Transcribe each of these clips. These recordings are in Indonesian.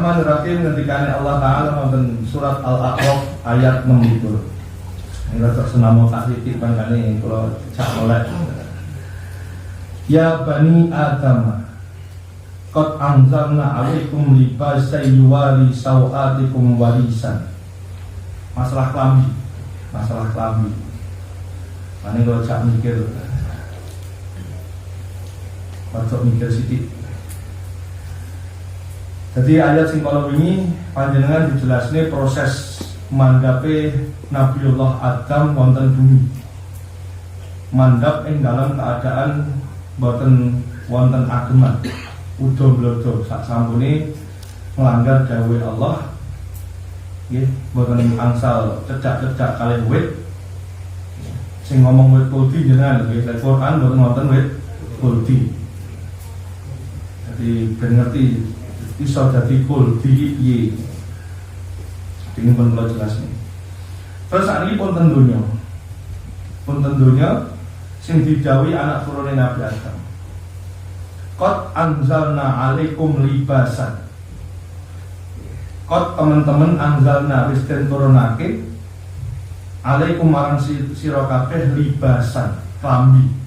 Bismillahirrahmanirrahim. Ketika Allah Ta'ala wonten surat Al-A'raf ayat 6 itu. Ini tersenamo tak titik pangkane kula cak oleh. Ya bani Adam, qad anzalna 'alaikum libasan yuwari sawatikum warisan. Masalah klambi. Mane kula cak mikir. Masuk mikir sithik. Jadi ayat sing kalau ini panjenengan dijelasne proses mandhape Nabiullah Adam wonten bumi. Mandhap ing dalam keadaan boten wonten ageman. Udo-blodo sak sampune melanggar dawuh Allah. Nggih, boten angsal cecak-cecak kalih wit. Sing ngomong wit kuldi jenengan nggih, Al-Qur'an boten wonten wit kuldi. Jadi ben ngerti bisa jadi kul di piye. Ini pun kalau jelas nih. Terus ini pun tentunya sing didhawuhi anak turune Nabi Adam. Qad anzalna 'alaikum libasan. Qad teman-teman anzalna wis den turunake 'alaikum marang sira kabeh libasan, klambi.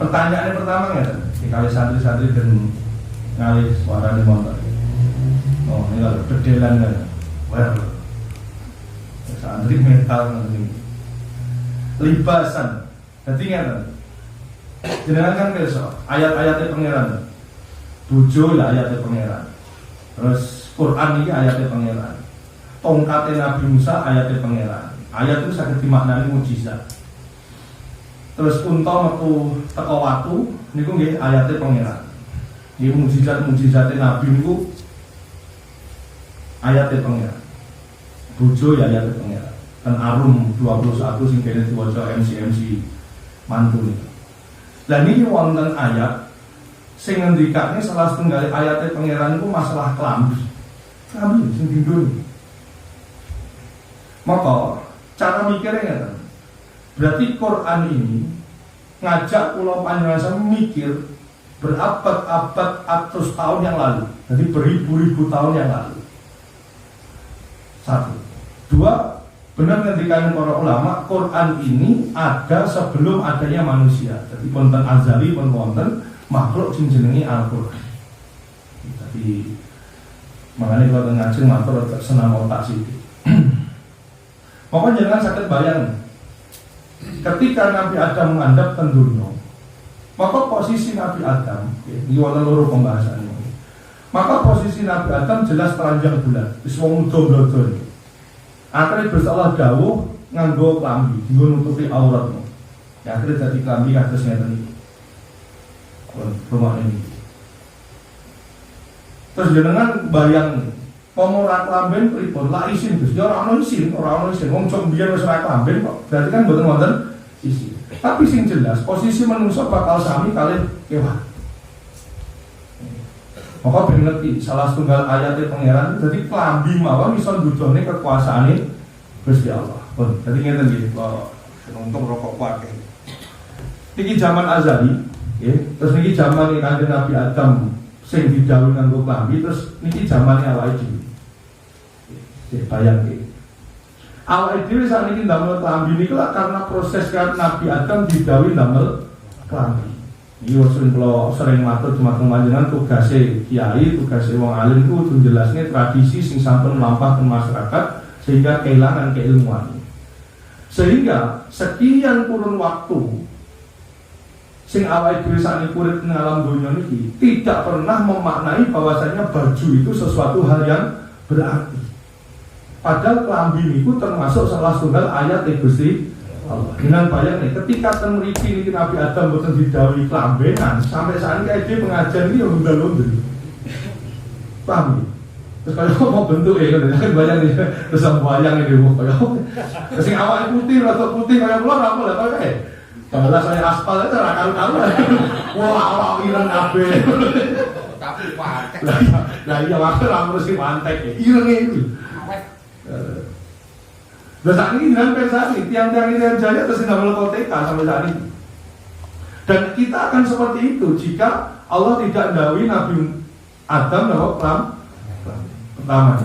Pertanyaannya pertama ya, kali santri-santri dan ngalih suara di motor. Oh ini kalau bedelan kan, well, santri mental nanti. Libasan, jadi kan, jenengan kan besok ayat-ayatnya pangeran, tujuh lah ayatnya pangeran, terus Quran ini ayatnya pangeran, tongkatnya Nabi Musa ayatnya pangeran, ayat itu sakit dimaknani mujizat. Terus unta metu teko watu niku nggih ayate pangeran. Nggih mujizat-mujizate Nabi niku ayate pangeran. Bojo ya ayate pangeran. Kan Arum 21 sing kene diwaca MC mantu niku. Lah niki wonten ayat sing ngendikane salah setunggal ayate pangeran niku masalah klambi. Klambi sing dindun. Maka cara mikirnya ngeten. Berarti Quran ini ngajak pulau panjenengan mikir berabad-abad atus tahun yang lalu, jadi beribu-ribu tahun yang lalu. Satu, dua, benar ngendikan para ulama, Quran ini ada sebelum adanya manusia. Jadi wonten azali pun wonten makhluk sing jenenge Al-Qur'an. Jadi makanya kalau ngajeng matur senang otak sih. Pokoknya jangan sakit bayang. Ketika Nabi Adam mengandap tentunya, maka posisi Nabi Adam, ini ada loro pembahasannya. Maka posisi Nabi Adam jelas telanjang bulat, wis wong muda-muda. Akhirnya bersalah dawuh nganggo klambi, nggo nutupi auratmu. Ya akhirnya dadi klambi kados ngeten iki. Rumah ini. Terus jenengan bayang pemurah klamben pripun la isin Gus. Ya ora ono isin. Wong cok biyen wis ora klamben kok. Berarti kan mboten wonten isin. Tapi sing jelas posisi manusia bakal sami kalih kewan. Maka ben ngerti salah setunggal ayatnya pangeran dadi klambi mawon iso ndudohne kekuasaane Gusti Allah. Pun dadi ngeten nggih, untung rokok kuat. Iki zaman azali, nggih. Terus niki zaman Kanjeng Nabi Adam sing didhawuhi nganggo klambi, terus niki zamane awake dhewe. Bayang iki. Awake dhewe sakniki ndamel klambi niku karena proses kan Nabi Adam didhawuhi ndamel klambi. Iki sering matur dumateng panjenengan tugase kiai, tugase wong alim ku kudu jelasne tradisi sing sampun mlampah ke masyarakat sehingga kehilangan keilmuan. Sehingga sekian kurun waktu sing awake dhewe sakniki urip ning alam donya niki tidak pernah memaknai bahwasanya baju itu sesuatu hal yang berarti. Padahal klambi niku termasuk salah setunggal ayat Gusti Allah. Dengan bayang nih, ketika ten mriki niki Nabi Adam boten didhawuhi klambenan, sampai saat ini dia pengajian ini lundal-lundal. Paham ya? Terus kalau mau bentuk ya, kan bayang nih, terus bayang ini kayak sing awake putih, rada putih kayak kula apa lah kayak. Kalau saya aspal itu ora karu-karuan. Wah, awak ireng kabeh. Tapi pantek. Lah iya waktu ra mesti pantek ya. Ireng iki. Dan saat ini dengan pensasi, tiang-tiang ini yang jaya terus nggak melakukan TK sampai saat ini. Dan kita akan seperti itu jika Allah tidak ndawi Nabi Adam napa pertama.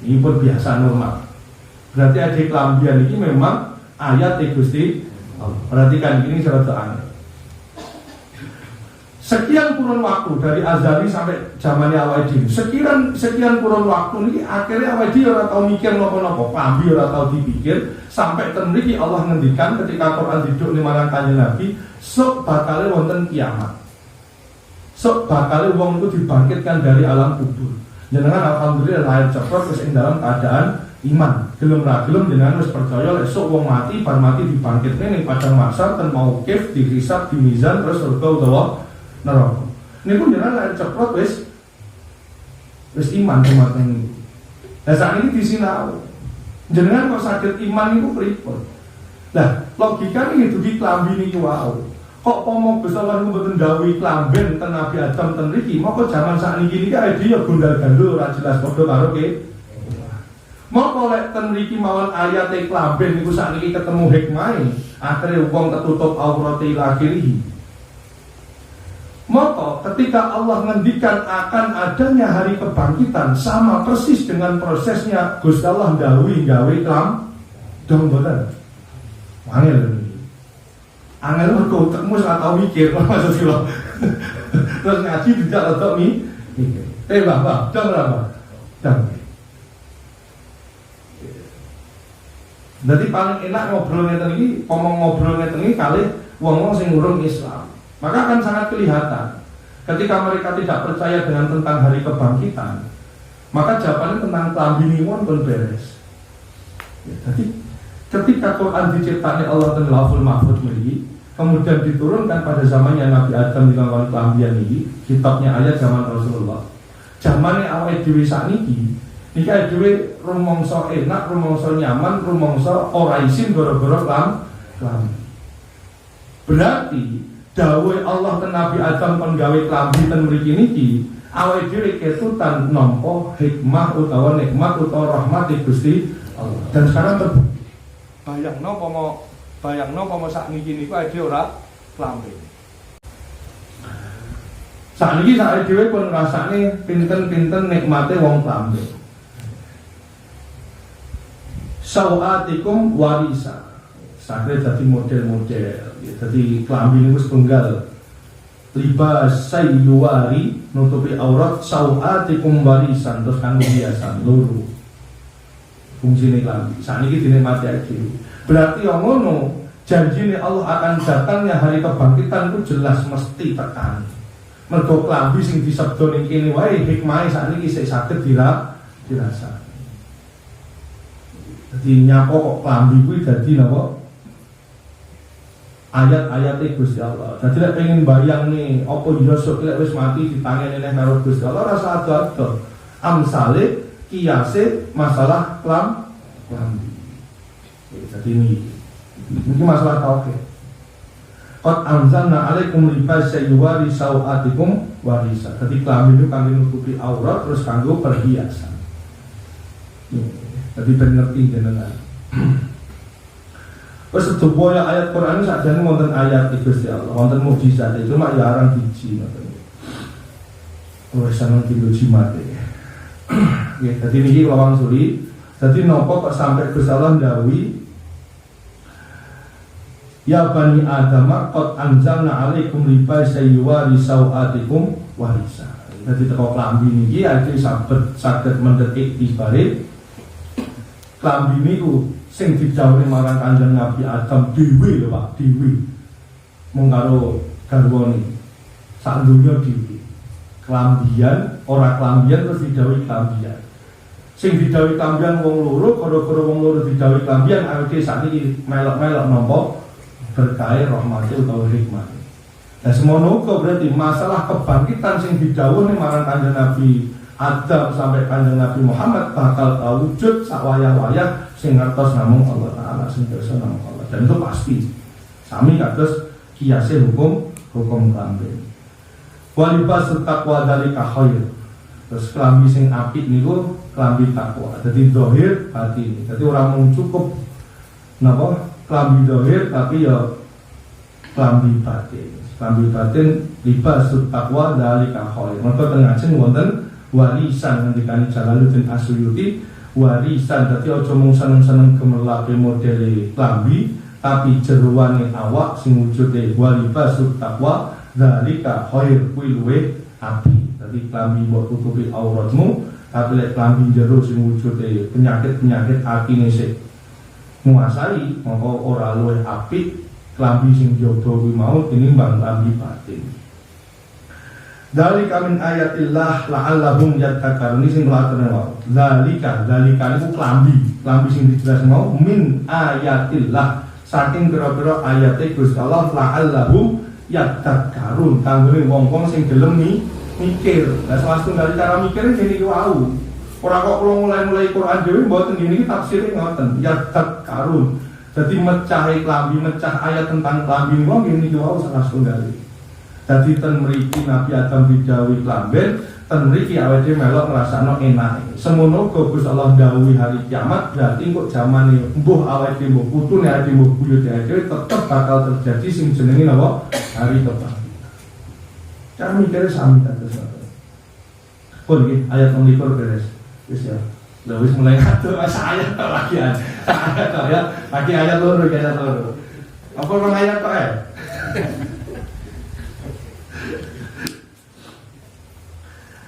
Ini pun biasa normal. Berarti ada kelambian ini memang ayat Gusti Allah. Perhatikan ini sangat aneh. Sekian kurun waktu dari azali sampai zamannya awal dhewe. Sekian kurun waktu ini akhirnya awal dhewe ora tau mikir napa-napa, pambi ora tau dipikir sampai ten mriki Allah ngendikan ketika Quran diduk ning marang Kanjeng Nabi, sok bakale wonten kiamat. Sok bakale wong itu dibangkitkan dari alam kubur. Jenengan alhamdulillah lahir cepat wis ing dalam keadaan iman. Gelem ra gelem jenengan wis percaya lek sok wong mati bar mati dibangkitne ning padang mahsyar ten mauqif dihisab di mizan terus surga utawa neraka. Niku jenengan lahir cepat wis iman umat ini. Lah saat ini disinau. Jenengan kok sakit iman niku pripun? Lah logika ini dugi klambi niku wae. Kok pomo Gusti Allah niku mboten dawuhi klamben ten Nabi Adam ten mriki, moko jaman sakniki iki ae dia gondal-gandul ora jelas padha karo ke. Moko lek ten mriki mawon ayat klamben niku sakniki ketemu hikmahe, akhire wong ketutup aurate ilahi. Maka ketika Allah ngendikan akan adanya hari kebangkitan sama persis dengan prosesnya Gusti Allah ndhawuhi gawe klam dong boten. Angel mergo utekmu ora tau mikir maksud kula. Terus ngaji tidak rodok mikir. Mbah, dong ora, Mbah. Dong. Jadi paling enak ngobrol ngeten iki, ngobrol ngeten iki kalih wong-wong sing urung Islam. Maka akan sangat kelihatan ketika mereka tidak percaya dengan tentang hari kebangkitan, maka jawabannya tentang kelambiniwon pun beres. Ya, jadi ketika Quran diciptakan Allah dan Lauhul Mahfuz ini, kemudian diturunkan pada zamannya Nabi Adam di kawan kelambian ini, kitabnya ayat zaman Rasulullah. Zamannya awal dhewe sakniki, niki dhewe rumangsa enak, rumangsa nyaman, rumangsa ora isin gara-gara klambi. Berarti dawuh Allah ten Nabi Adam penggawe klambi ten mriki niki awake dhewe ketutan nampa hikmah utawa nikmat utawa rahmat Gusti Allah. Dan sekarang bayangno pomo sakniki niku awake dhewe ora klambi. Sakniki awake dhewe pun ngrasakne pinten-pinten nikmate wong klambi. Sawatikum warisa. Sakre jadi model-model. Jadi klambi niku setunggal. Libas sayyuwari nutupi aurat sawatikum warisan terus kanggo hiasan loro. Fungsine klambi. Sakniki dinikmati aja. Berarti yang ngono janjine Allah akan datangnya hari kebangkitan itu jelas mesti tekan. Mergo klambi sing disebut ning kene wae hikmahe sakniki sik saged dirasa. Jadi nyapa kok klambi kuwi dadi napa? Ayat-ayat Gusti Allah. Jadi lek pengen bayang nih, apa iya sok lek wis mati ditangeni neh karo Gusti Allah rasa ado-ado. Amsale kiase masalah klambi. Jadi ini masalah tauhid. Qad anzalna 'alaikum libasan yuwari sawatikum warisa. Jadi klambi itu kanggo nutupi aurat terus kanggo perhiasan. Jadi ben ngerti jenengan. Wes sedaya ayat Quran sakjane wonten ayat Gusti Allah, wonten mukjizat itu mak ya arang biji ngoten. Wes saneng tilu jimate. Ya, dadi niki lawang suli. Dadi napa kok sampai Gusti Allah ndhawuhi ya bani Adam qad anzalna 'alaikum libasan yuwari sawatikum warisa. Dadi teko klambi niki iki saged mendetik tibare klambi niku sing didhawuhi marang Kanjeng Nabi Adam dhewe lho Pak, dhewe. Mung karo garwane. Sak donya dhewe. Klambian, ora klambian terus didhawuhi klambian. Sing didhawuhi klambian wong loro, gara-gara wong loro didhawuhi klambian awake sakniki melok-melok nampa berkah rahmate utawa hikmah. Lah semono uga berarti masalah kebangkitan sing didhawuhi marang Kanjeng Nabi Adam sampai Kanjeng Nabi Muhammad bakal wujud sak wayah-wayah sing ngertos namung Allah Ta'ala, sing kersa namung Allah. Dan itu pasti sami kados kiase hukum klambi. Walibas taqwa dzalika khair. Terus klambi sing apik niku klambi takwa. Dadi zahir batin. Dadi ora mung cukup napa klambi zahir tapi ya klambi batin. Klambi batin libasut taqwa dzalika khair. Maka teng ajeng wonten warisan ngendikane Jalaluddin Asyuyuti, warisan dadi aja mung seneng-seneng gemerlape modele klambi, tapi jeroane awak sing wujude walibasut taqwa dzalika khair kuwi luwih apik. Dadi klambi mbok tutupi auratmu, tapi lek klambi jero sing wujude penyakit-penyakit atine sik nguasai, maka ora luwih apik klambi sing jaba kuwi mau tinimbang klambi batin. Dzalika min ayatillah la'allahum yattaqun. Ini sing mlaten wae. Dzalika niku klambi sing dijelasno mau min ayatillah. Saking kira-kira ayate Gusti Allah la'allahum yattaqun. Kanggone wong-wong sing gelem mikir. Lah salah setunggal cara mikire ngene iki wau. Ora kok kula mulai Quran dhewe mboten ngene iki tafsire ngoten. Yattaqun. Jadi mecahi klambi, mecah ayat tentang klambi niku ngene iki wau salah setunggal. Jadi ten mriki Nabi Adam didhawuhi klamben, ten mriki awake melok ngrasakno enake. Semono Gusti Allah dawuhi hari kiamat, berarti kok zamane mbuh awake mbuh putune awake mbuh buyute awake tetep bakal terjadi sing jenenge napa? Hari kebangkitan. Cara mikire sami kados ngoten. Pun iki ayat 16 beres. Wis ya. Lah wis mulai ngatur ayat lagi ya. Lagi ayat loro. Apa rong ayat kok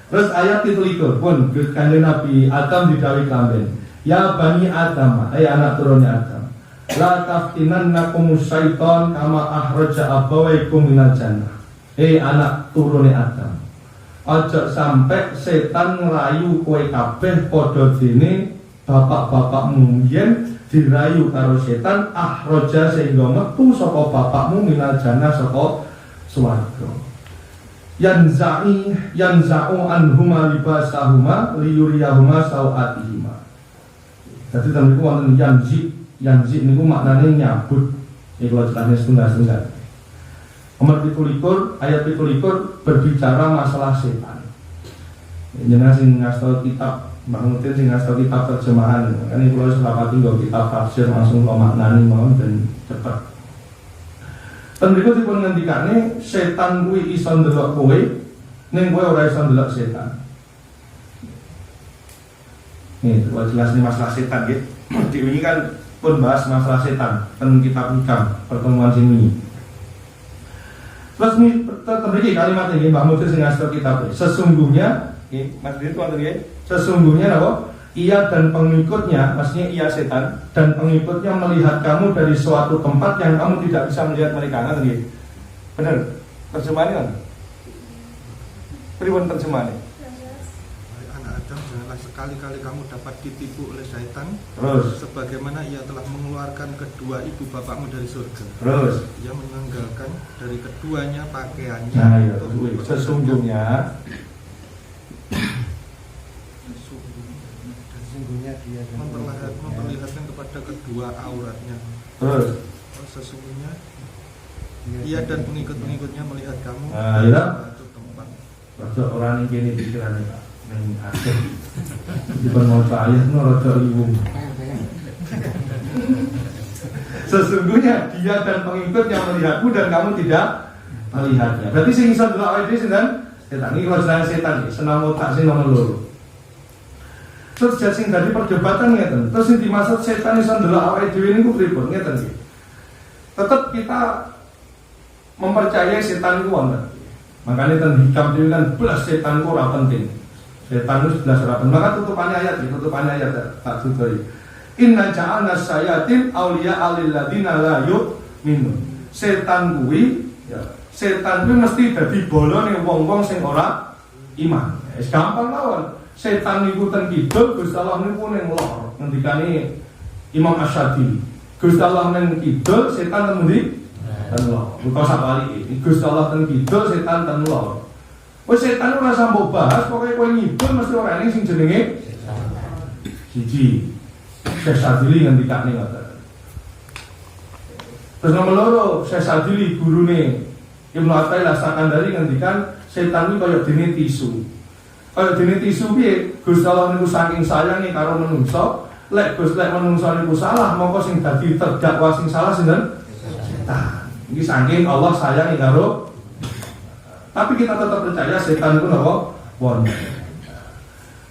Terus ayat 17 pun kanjeng Nabi Adam didhawuhi klamben. Ya bani Adam, anak turunnya Adam. La taftinannakum syaiton kama akhraja abawaikum minal jannah. Anak turunnya Adam. Aja sampai setan ngerayu kowe kabeh padha dene bapak-bapakmu yen dirayu karo setan akhraja sehingga metu saka bapakmu minal jannah saka swarga. Yanza'u anhuma libasahuma liyuriyahuma sawatihima. Jadi dalam itu wonten yanzi niku maknane nyabut. Iki kalau ceritanya setengah-setengah. Nomor 17 ayat 17 berbicara masalah setan. Jenengan sing ngasal kitab Mbah Mutin sing ngasal kitab terjemahan. Kan iki kula selapati nggo kitab tafsir langsung kok maknani mawon ben cepet. Tentu dipun ngendikane setan kuwi iso ndelok kowe ning kowe ora iso ndelok setan. Nih, kalau jelas ini masalah setan nggih. Ini kan pun bahas masalah setan ten kitab Hikam pertemuan sini. Terus nih terjadi kalimat ini Mbah Mutir sing ngasih kitab. Sesungguhnya, Mas Dir wonten nggih. Sesungguhnya apa? Ia dan pengikutnya, maksudnya ia setan dan pengikutnya melihat kamu dari suatu tempat yang kamu tidak bisa melihat mereka. Kan nggih. Benar? Terjemahannya kan? Pripun terjemahannya? Anak Adam, janganlah sekali-kali kamu dapat ditipu oleh setan. Terus Sebagaimana ia telah mengeluarkan kedua ibu bapakmu dari surga. Terus Ia menanggalkan dari keduanya pakaiannya. nah ya, untuk sesungguhnya dia memperlihatkan kepada kedua auratnya. terus Sesungguhnya ia dan pengikut-pengikutnya melihat kamu nah, di ya. suatu tempat. rada orang ini gini pikirannya Pak ning akhir di penmaca ayat itu rada liwung. Sesungguhnya dia dan pengikutnya melihatmu dan kamu tidak melihatnya. Berarti sing iso delok awake dhewe sinten? Setan. Iki kalau setan iki senam otak sing nomor loro. Terus sing dadi perdebatan ngeten. Terus sing dimaksud setan iso ndelok awake dhewe niku pripun ngeten iki. Tetap kita mempercayai setan itu wonten. Makanya ten Hikam itu kan belas setan itu ora penting. Setan itu belas ora penting. Maka tutupannya ayat tak tutupi. Inna ja'alna sayatin awliya alil ladina la yu'minun. Setan kuwi ya, setan kuwi mesti dadi bolone wong-wong sing ora iman. Wis gampang mawon. Setan niku ten kidul, Gusti Allah niku ning lor. Ngendikane Imam Asy-Syadzili. Gusti Allah ning kidul, setan ten ndi? Ten lor. Buka sabalike. Gusti Allah ten kidul, setan ten lor. Wis setan ora sampo bahas, pokoke kowe ngidul mesti ora eling sing jenenge siji. Syekh Syadzili ngendikane ngoten. Terus nomor loro, Syekh Syadzili gurune Ibnu Athaillah Sakandari ngendikan setan iki kaya dene tisu. Kaya dene tisu piye? Gusti Allah niku saking sayange karo menungso, lek menungso niku salah, mongko sing dadi terdakwa sing salah sinten? Setan. Ini saking Allah sayangi karo. Tapi kita tetap percaya setan itu napa? Wonten.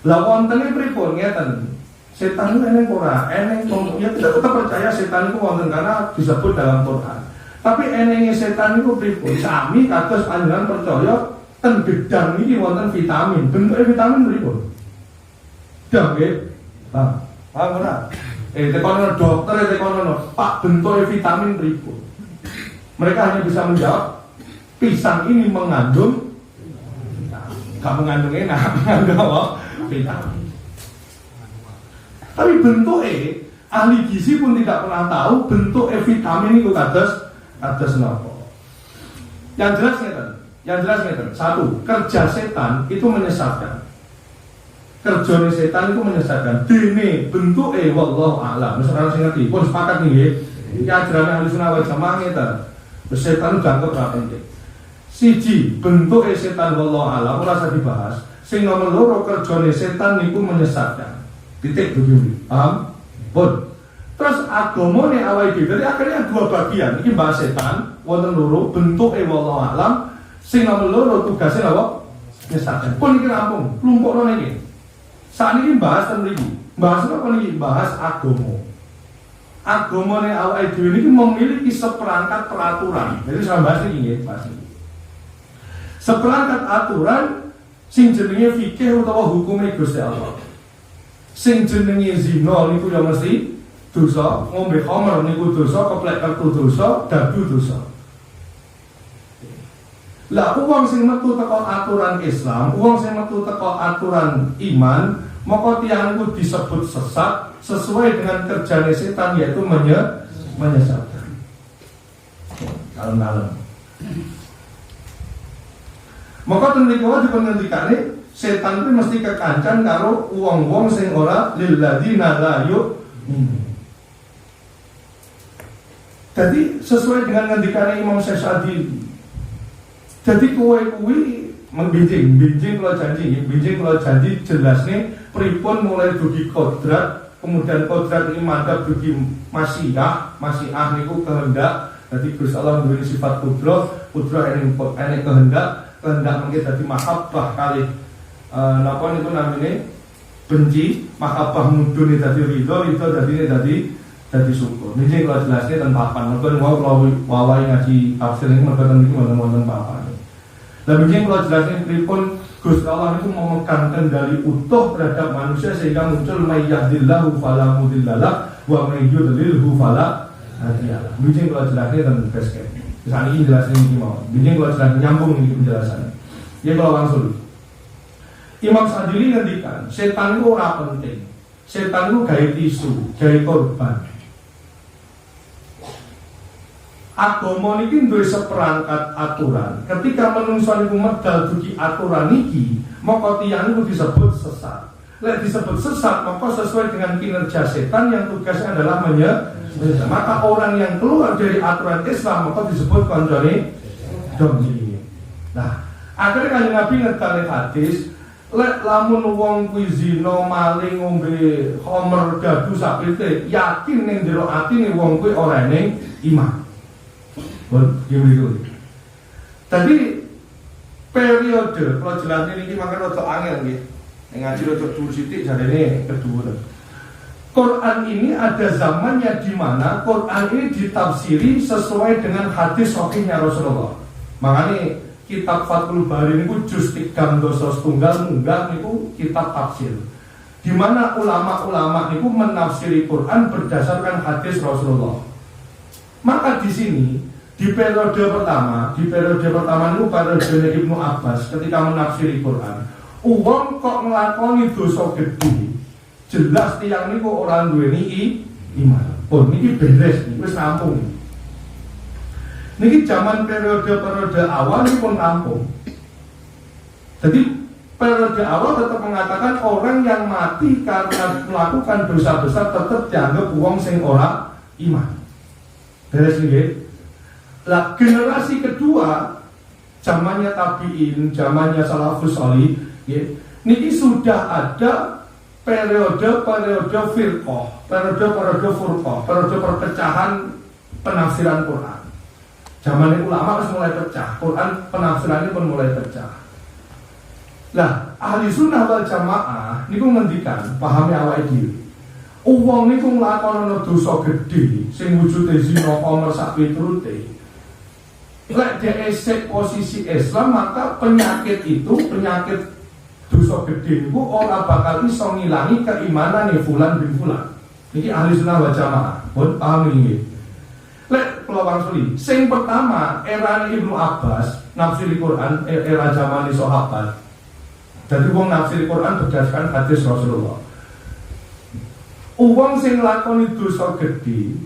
Lah wontene pripun ngeten? Setan itu eneng ora? Eneng ya kita tetap percaya setan itu wonten karena disebut dalam Quran. Tapi enenge setan itu pripun? Sami kados panjenengan percaya ten gedang iki wonten vitamin. Bentuke vitamin pripun? Dang nggih. Paham ora? Tekono dokter, tekono Pak, bentuke vitamin pripun? Mereka hanya bisa menjawab pisang ini mengandung gak mengandung enak, mengandung apa? Vitamin. Tapi bentuknya ahli gizi pun tidak pernah tahu bentuk vitamin itu kados napa. Yang jelas ngeten. Satu, kerja setan itu menyesatkan. Kerjane setan itu menyesatkan. Dene bentuke wallahu a'lam. Wis ora sing ngerti. Pun sepakat nggih. Iki ajaran ahli sunnah wal jamaah ngeten. Setan dianggap ora penting. Siji, bentuke setan wallahu a'lam ora usah dibahas. Sing nomor loro kerjane setan niku menyesatkan. Titik begini. Paham? Pun. Terus agamane awake dhewe akhirnya dua bagian. Iki bahas setan wonten loro, bentuke wallahu a'lam. Sing nomor loro tugasnya apa? Menyesatkan. Pun iki rampung, klumpukno niki. Sakniki bahas ten mriki. Bahas apa niki? Bahas agama. Agamane awake dhewe niki memiliki seperangkat peraturan. Jadi saya bahas iki nggih, bahas iki. Seperangkat aturan sing jenenge fikih utawa hukume Gusti Allah. Sing jenenge zina niku ya mesti dosa, ngombe khamr niku dosa, keplek kartu dosa, dadu dosa. Lah uang sing metu teko aturan Islam, uang sing metu teko aturan iman, maka tiyang niku disebut sesat sesuai dengan kerjane setan yaitu menyesatkan. Kalem-kalem. Maka tentunya dipengendikane setan itu mesti kekancan karo wong-wong sing ora lilladzina la yu'minun. Jadi sesuai dengan ngendikane Imam Syafi'i. Jadi kuwi membinjing kalau janji jelasnya pripun mulai dugi kodrat, kemudian kodrat ini mantap dugi masyiah niku kehendak. Jadi Gusti Allah memberi sifat kudrah ini kehendak mungkin jadi mahabbah kali napa niku namine benci, mahabbah mudun dadi ridho dadi syukur. Niki kalau jelasnya tentang papan, mungkin wawahi ngaji tafsir ini mereka iki wonten papan. Dan begini kalau jelasnya pripun Gusti Allah itu memegang kendali utuh terhadap manusia sehingga muncul may yahdillahu fala mudhillalah wa may yudlilhu fala hadiyalah. Begini kalau jelasnya tentang basket. Misalnya ini jelasnya ini mau. Begini kalau jelasnya nyambung ini penjelasannya. Ya kalau langsung. Imam Sadili ngendikan, setan itu ora penting. Setan itu gawe tisu, gawe korban. Agama niki duwe seperangkat aturan. Ketika menungso niku medal dugi aturan niki, maka tiyang niku disebut sesat. Lek disebut sesat, maka sesuai dengan kinerja setan yang tugasnya adalah menyesatkan. Maka orang yang keluar dari aturan Islam maka disebut koncone dongki. Nah, akhirnya kan Nabi ngedale hadis, lek lamun wong kuwi zina, maling, ngombe khamr, dadu sapite, yakin ning jero atine wong kuwi ora ning iman. Begitu. Jadi periode kalau jelasnya ini makan rotok angel gitu. Ngaji rotok dulu sitik jadi ini kedua. Quran ini ada zamannya di mana Quran ini ditafsiri sesuai dengan hadis sahihnya Rasulullah. Makanya kitab Fathul Bari ini juz 3 dosa setunggal munggah itu kitab tafsir. Di mana ulama-ulama itu menafsiri Quran berdasarkan hadis Rasulullah. Maka di sini di periode pertama itu periode Ibnu Abbas ketika menafsiri Quran, uang kok ngelakoni dosa gede, jelas tiang niku orang duweni iman. Oh niki beres nih, wis rampung. Niki zaman periode awal ini pun rampung. Jadi periode awal tetap mengatakan orang yang mati karena melakukan dosa besar tetap dianggap uang sing ora iman. Beres nih. Lah generasi kedua zamannya tabi'in, zamannya salafus shalih, ya, niki sudah ada periode firqah, periode furqah, periode perpecahan penafsiran Quran. Zaman ulama harus mulai pecah, Quran penafsirannya pun mulai pecah. Lah, ahli sunnah wal jamaah niku ngendikan, pahami awake dhewe. Wong niku nglakonono dosa gedhe sing wujude zina komer sak piturute. Lek dia esek posisi Islam, maka penyakit itu, penyakit dosa gedhe niku ora bakal iso ngilangi keimanane fulan bin fulan. Iki ahli sunnah wal jamaah, pun paham iki. Lek kula wangsuli, sing pertama era Ibnu Abbas nafsir Quran, era zaman sahabat. Jadi wong nafsir Quran berdasarkan hadis Rasulullah. Wong sing nglakoni dosa gedhe,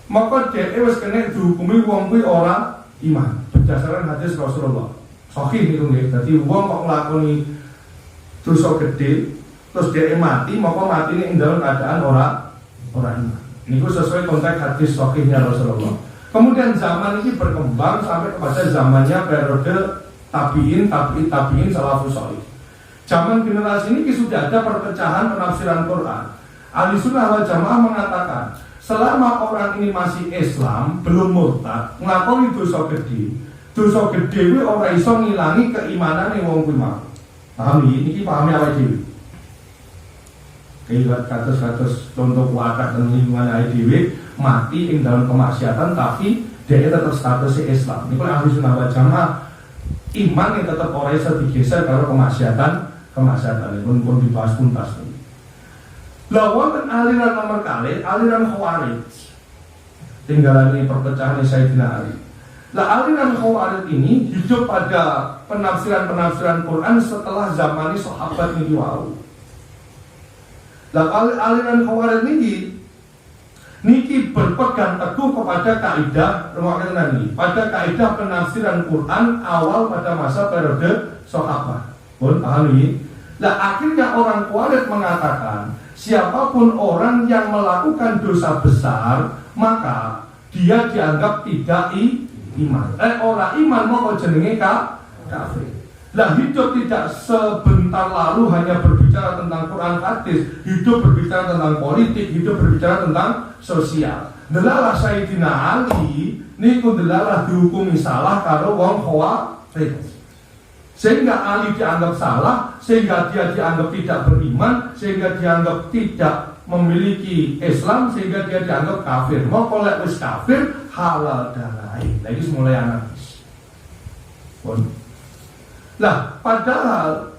maka dhek wis kena dihukumi wong kuwi ora iman berdasarkan hadis Rasulullah. Sahih niku nggih. Dadi wong kok nglakoni dosa gedhe terus dhek mati, maka matine ing dalam keadaan ora iman. Niku sesuai konteks hadis sahihnya Rasulullah. Kemudian zaman ini berkembang sampai kepada zamannya periode tabiin salafus salih. Zaman generasi ini sudah ada perpecahan penafsiran Quran. Ahli sunnah wal jamaah mengatakan, selama orang ini masih Islam, belum murtad, nglakoni dosa gedhe kuwi ora iso ngilangi keimanane wong kuwi mau. Paham iki pahami awake dhewe. Kayak kados contoh wadah dan lingkungan IDW mati ing dalam kemaksiatan tapi dia tetap statusnya Islam. Ini ahli sunnah wal jamaah iman yang tetap orang iso digeser kalau kemaksiatan ini pun dibahas tuntas. Lawan aliran nomor kali aliran Khawarij. Tinggal ini perpecahan Sayyidina Ali. Lah aliran Khawarij ini hidup pada penafsiran Quran setelah zaman sahabat ini wau. Lah aliran Khawarij niki berpegang teguh kepada kaidah pada kaidah penafsiran Quran awal pada masa periode sahabat. Pun paham ini? Lah akhirnya orang Khawarij mengatakan siapapun orang yang melakukan dosa besar maka dia dianggap tidak iman. Orang iman mau jenenge kafir. Lah hidup tidak sebentar lalu hanya berbicara tentang Quran hadis, hidup berbicara tentang politik, hidup berbicara tentang sosial. Delalah Sayyidina Ali niku delalah dihukumi salah karo wong Khawarij. Sehingga Ali dianggap salah, sehingga dia dianggap tidak beriman, sehingga dianggap tidak memiliki Islam, sehingga dia dianggap kafir. Mau kolek wis kafir halal darah. Lagi mulai anarkis. Lah, padahal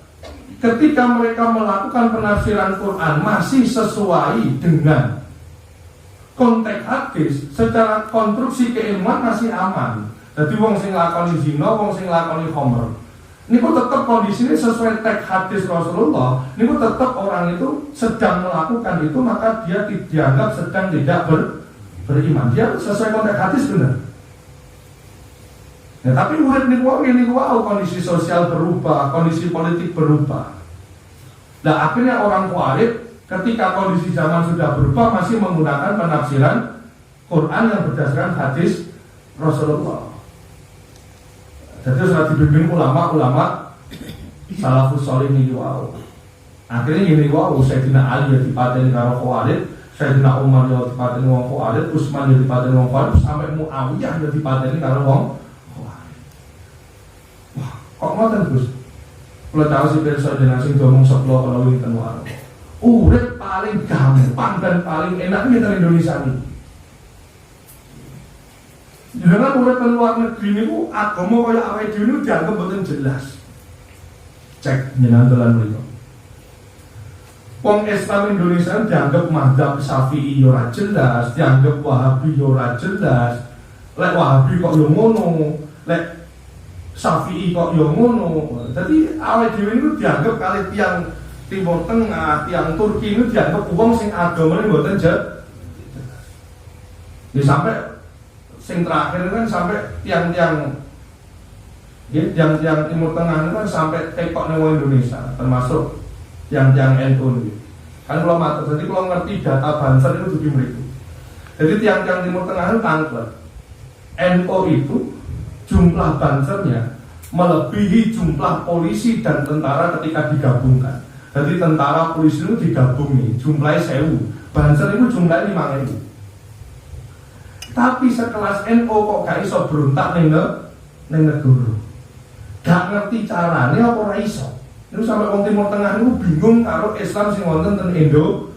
ketika mereka melakukan penafsiran Quran masih sesuai dengan konteks hadis, secara konstruksi keilmuan masih aman. Jadi wong sing lakoni zina, wong sing lakoni khamr, niku tetap kondisinya sesuai teks hadis Rasulullah. Niku tetap orang itu sedang melakukan itu, maka dia dianggap sedang tidak beriman. Dia sesuai konteks hadis benar. Ya, tapi urip niku kondisi sosial berubah, kondisi politik berubah. Nah akhirnya orang Khawarij ketika kondisi zaman sudah berubah masih menggunakan penafsiran Quran yang berdasarkan hadis Rasulullah. Jadi sudah dibimbing ulama-ulama salafus salih niku wau. Akhirnya gini wau, Sayyidina Ali ya dipateni karo Khawarij, Sayyidina Umar ya dipateni wong Khawarij, Utsman ya dipateni wong Khawarij, sampai Muawiyah ya dipateni karo wong. Kok ngoten Gus? Kula tahu si pirsa jenengan sing ngomong seplo kalau winten wae. Urip paling gampang dan paling enak di Indonesia ini. Jenengan urip di luar negeri niku agama kaya awake dhewe niku dianggap mboten jelas. Cek jenengan dolan mriko. Wong Islam Indonesia dianggap mazhab Syafi'i ora jelas, dianggap Wahabi ora jelas. Lek Wahabi kok yo ngono, lek Syafi'i kok yo ngono. Jadi awake dhewe niku dianggap kali tiang Timur Tengah, tiang Turki niku dianggap wong sing agamane mboten jelas. Ya sampai sing terakhir kan sampai tiang-tiang Timur Tengah itu kan sampai tekok nang Indonesia, termasuk tiang-tiang NU niku. Kan kalau matur, jadi kalau ngerti data Banser itu dugi mriku. Jadi tiang-tiang Timur Tengah itu tangklet. NU itu jumlah bansernya melebihi jumlah polisi dan tentara ketika digabungkan. Jadi tentara polisi itu digabungi jumlahnya 1000, banser itu jumlahnya 5000. Tapi sekelas NU kok gak iso berontak ning negara. Gak ngerti carane apa ora iso. Itu sampai wong Timur Tengah itu bingung karo Islam sing wonten ten Indo.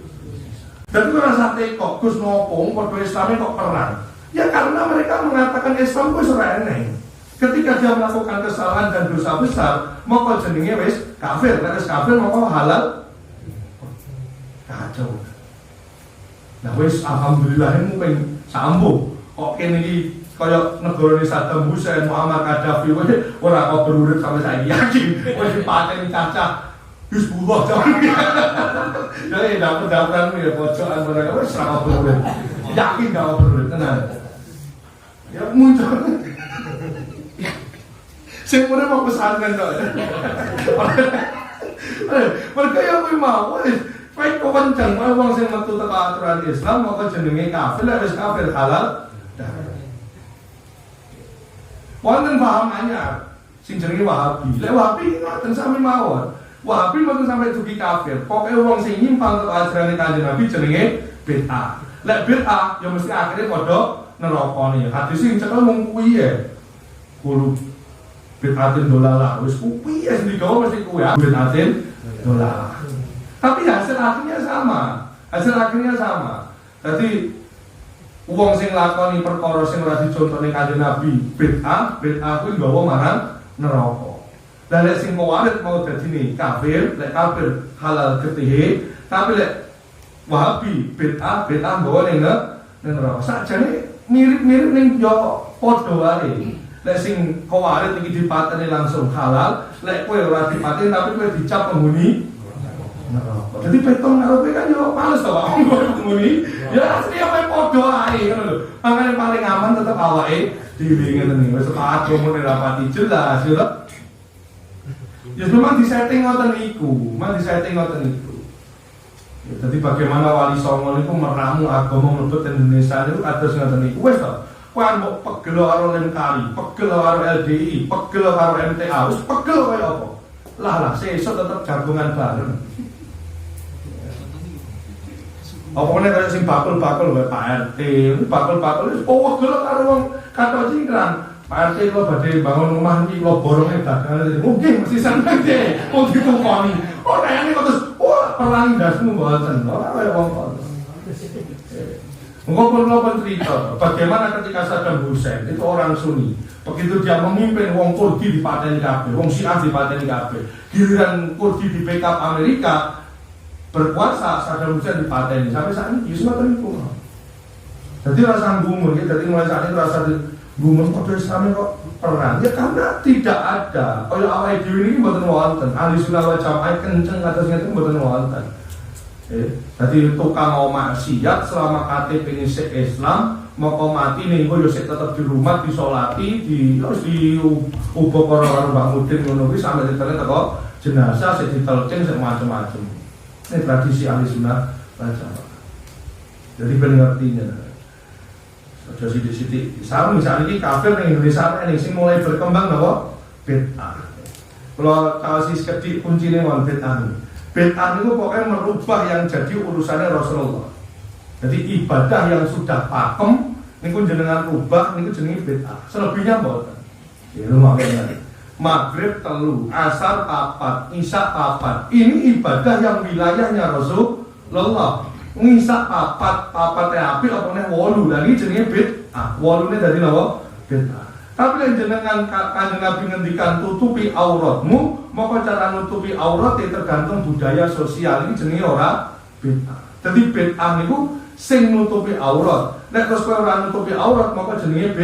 Dan itu rasa tekok, Gus nopo padha Islamnya kok perang. Ya karena mereka mengatakan Islam wis ora eneng. Ketika dia melakukan kesalahan dan dosa besar, maka jenenge wis kafir. Nek wis kafir maka halal. Kacau. Nah wis alhamdulillah mungkin sambo. Kok kene iki kaya negara Saddam Hussein, Muammar Gaddafi, ora kok berurut sampai saiki yakin. Wis dipateni cacah Hizbullah jangan. Jadi dapur-dapuran ya pojokan mereka wis ora kok berurut. Yakin gak kok berurut tenan. Ya muncul. Sing mrene mau pesantren tok. Mereka yang mau wis baik kewenceng wong sing metu teko aturan Islam maka jenenge kafir, wis kafir halal. Wonten paham anyar sing jenenge Wahabi. Lek Wahabi ngoten sami mawon. Wahabi mboten sampai dugi kafir. Pokoke wong sing nyimpang teko ajarane Kanjeng Nabi jenenge bid'ah. Lek bid'ah ya mesti akhire padha neraka nih. Hadis sing cekel mung kuwi ya. Kulo bid'atin dolalah wis kuwi ya sing digawa mesti kuwi bid'atin dolalah. Tapi hasil akhirnya sama. Jadi wong sing lakoni perkara sing ora dicontone Kanjeng Nabi bid'ah kuwi nggawa marang neraka. Lah lek sing Khawarij mau dadine kafir, lek kafir halal getihe, tapi lek Wahabi bid'ah nggawa ning neraka. Sakjane mirip-mirip ning yo padha wae. Lek sing Khawarij iki dipateni langsung halal, lek kowe ora dipateni tapi kowe dicap penghuni neraka. Jadi petong karo kowe kan yo males to Pak penghuni. Ya asli apa padha ae ngono lho. Makane paling aman tetep awake dhewe ngene iki. Wis agama rapati jelas yo. Ya memang disetting ngoten niku, Ya, jadi bagaimana Wali Songo itu meramu agama mlebet Indonesia itu kados ngoten niku. Wis to. Kowe mbok pegel karo Lemkari, pegel karo LDI, pegel karo MTA, wis pegel kaya apa? Lah sesuk tetep jagongan bareng. Apa kaya sing bakul-bakul wae Pak RT, bakul-bakul wis pegel karo wong katok cingkrang. Pak RT kok badhe bangun rumah iki kula borongnya dagangan. Mungkin mesti sampeyan deh, mau ditukoni. Oh nek terus perang dasmu mboten. Ora kaya wong kok. Ngomong cerita bagaimana ketika Saddam Hussein itu orang Sunni, begitu dia memimpin wong Kurdi dipateni kabeh, wong Syiah dipateni kabeh. Giliran Kurdi di backup Amerika berkuasa, Saddam Hussein dipateni sampai saat ini semacam itu. Jadi rasa gumun, jadi mulai saat ini rasa gumun kok Islam kok perang. Ya karena tidak ada. Kalau awal dhewe ini mboten wonten. Ahli Sunnah wal Jamaah kenceng atas ngeten mboten wonten. Jadi tukang mau maksiat selama KTP ini Islam maka mati nih gue yosek tetap di rumah disolati harus diubah karo Mbak Mudin ngono kuwi sampe diterus teko jenazah sing ditelcing sing macam-macam. Ini tradisi ahli sunnah wal jamaah. Jadi ben ngertinya. Aja sithik-sithik. Sami saat ini kafir ning Indonesia ning sing mulai berkembang napa? Bid'ah. Kalau kasih sekedhik kuncine wong bid'ah. Bid'ah itu pokoknya merubah yang jadi urusannya Rasulullah. Jadi ibadah yang sudah pakem niku jenengan rubah niku jenenge bid'ah. Selebihnya mboten. Ya lumayan. Maghrib telu, asar papat, isya papat. Ini ibadah yang wilayahnya Rasulullah. Isya papat apik apa meneh 8. Lah iki jenenge bid'ah. 8-ne dadi napa? Bid'ah. Tapi yang jenengan Kanjeng Nabi ngendikan tutupi auratmu, maka cara nutupi aurat itu tergantung budaya sosial. Ini jenenge ora bid'ah. Jadi bid'ah niku sing nutupi aurat. Nek terus kowe ora nutupi aurat maka jenenge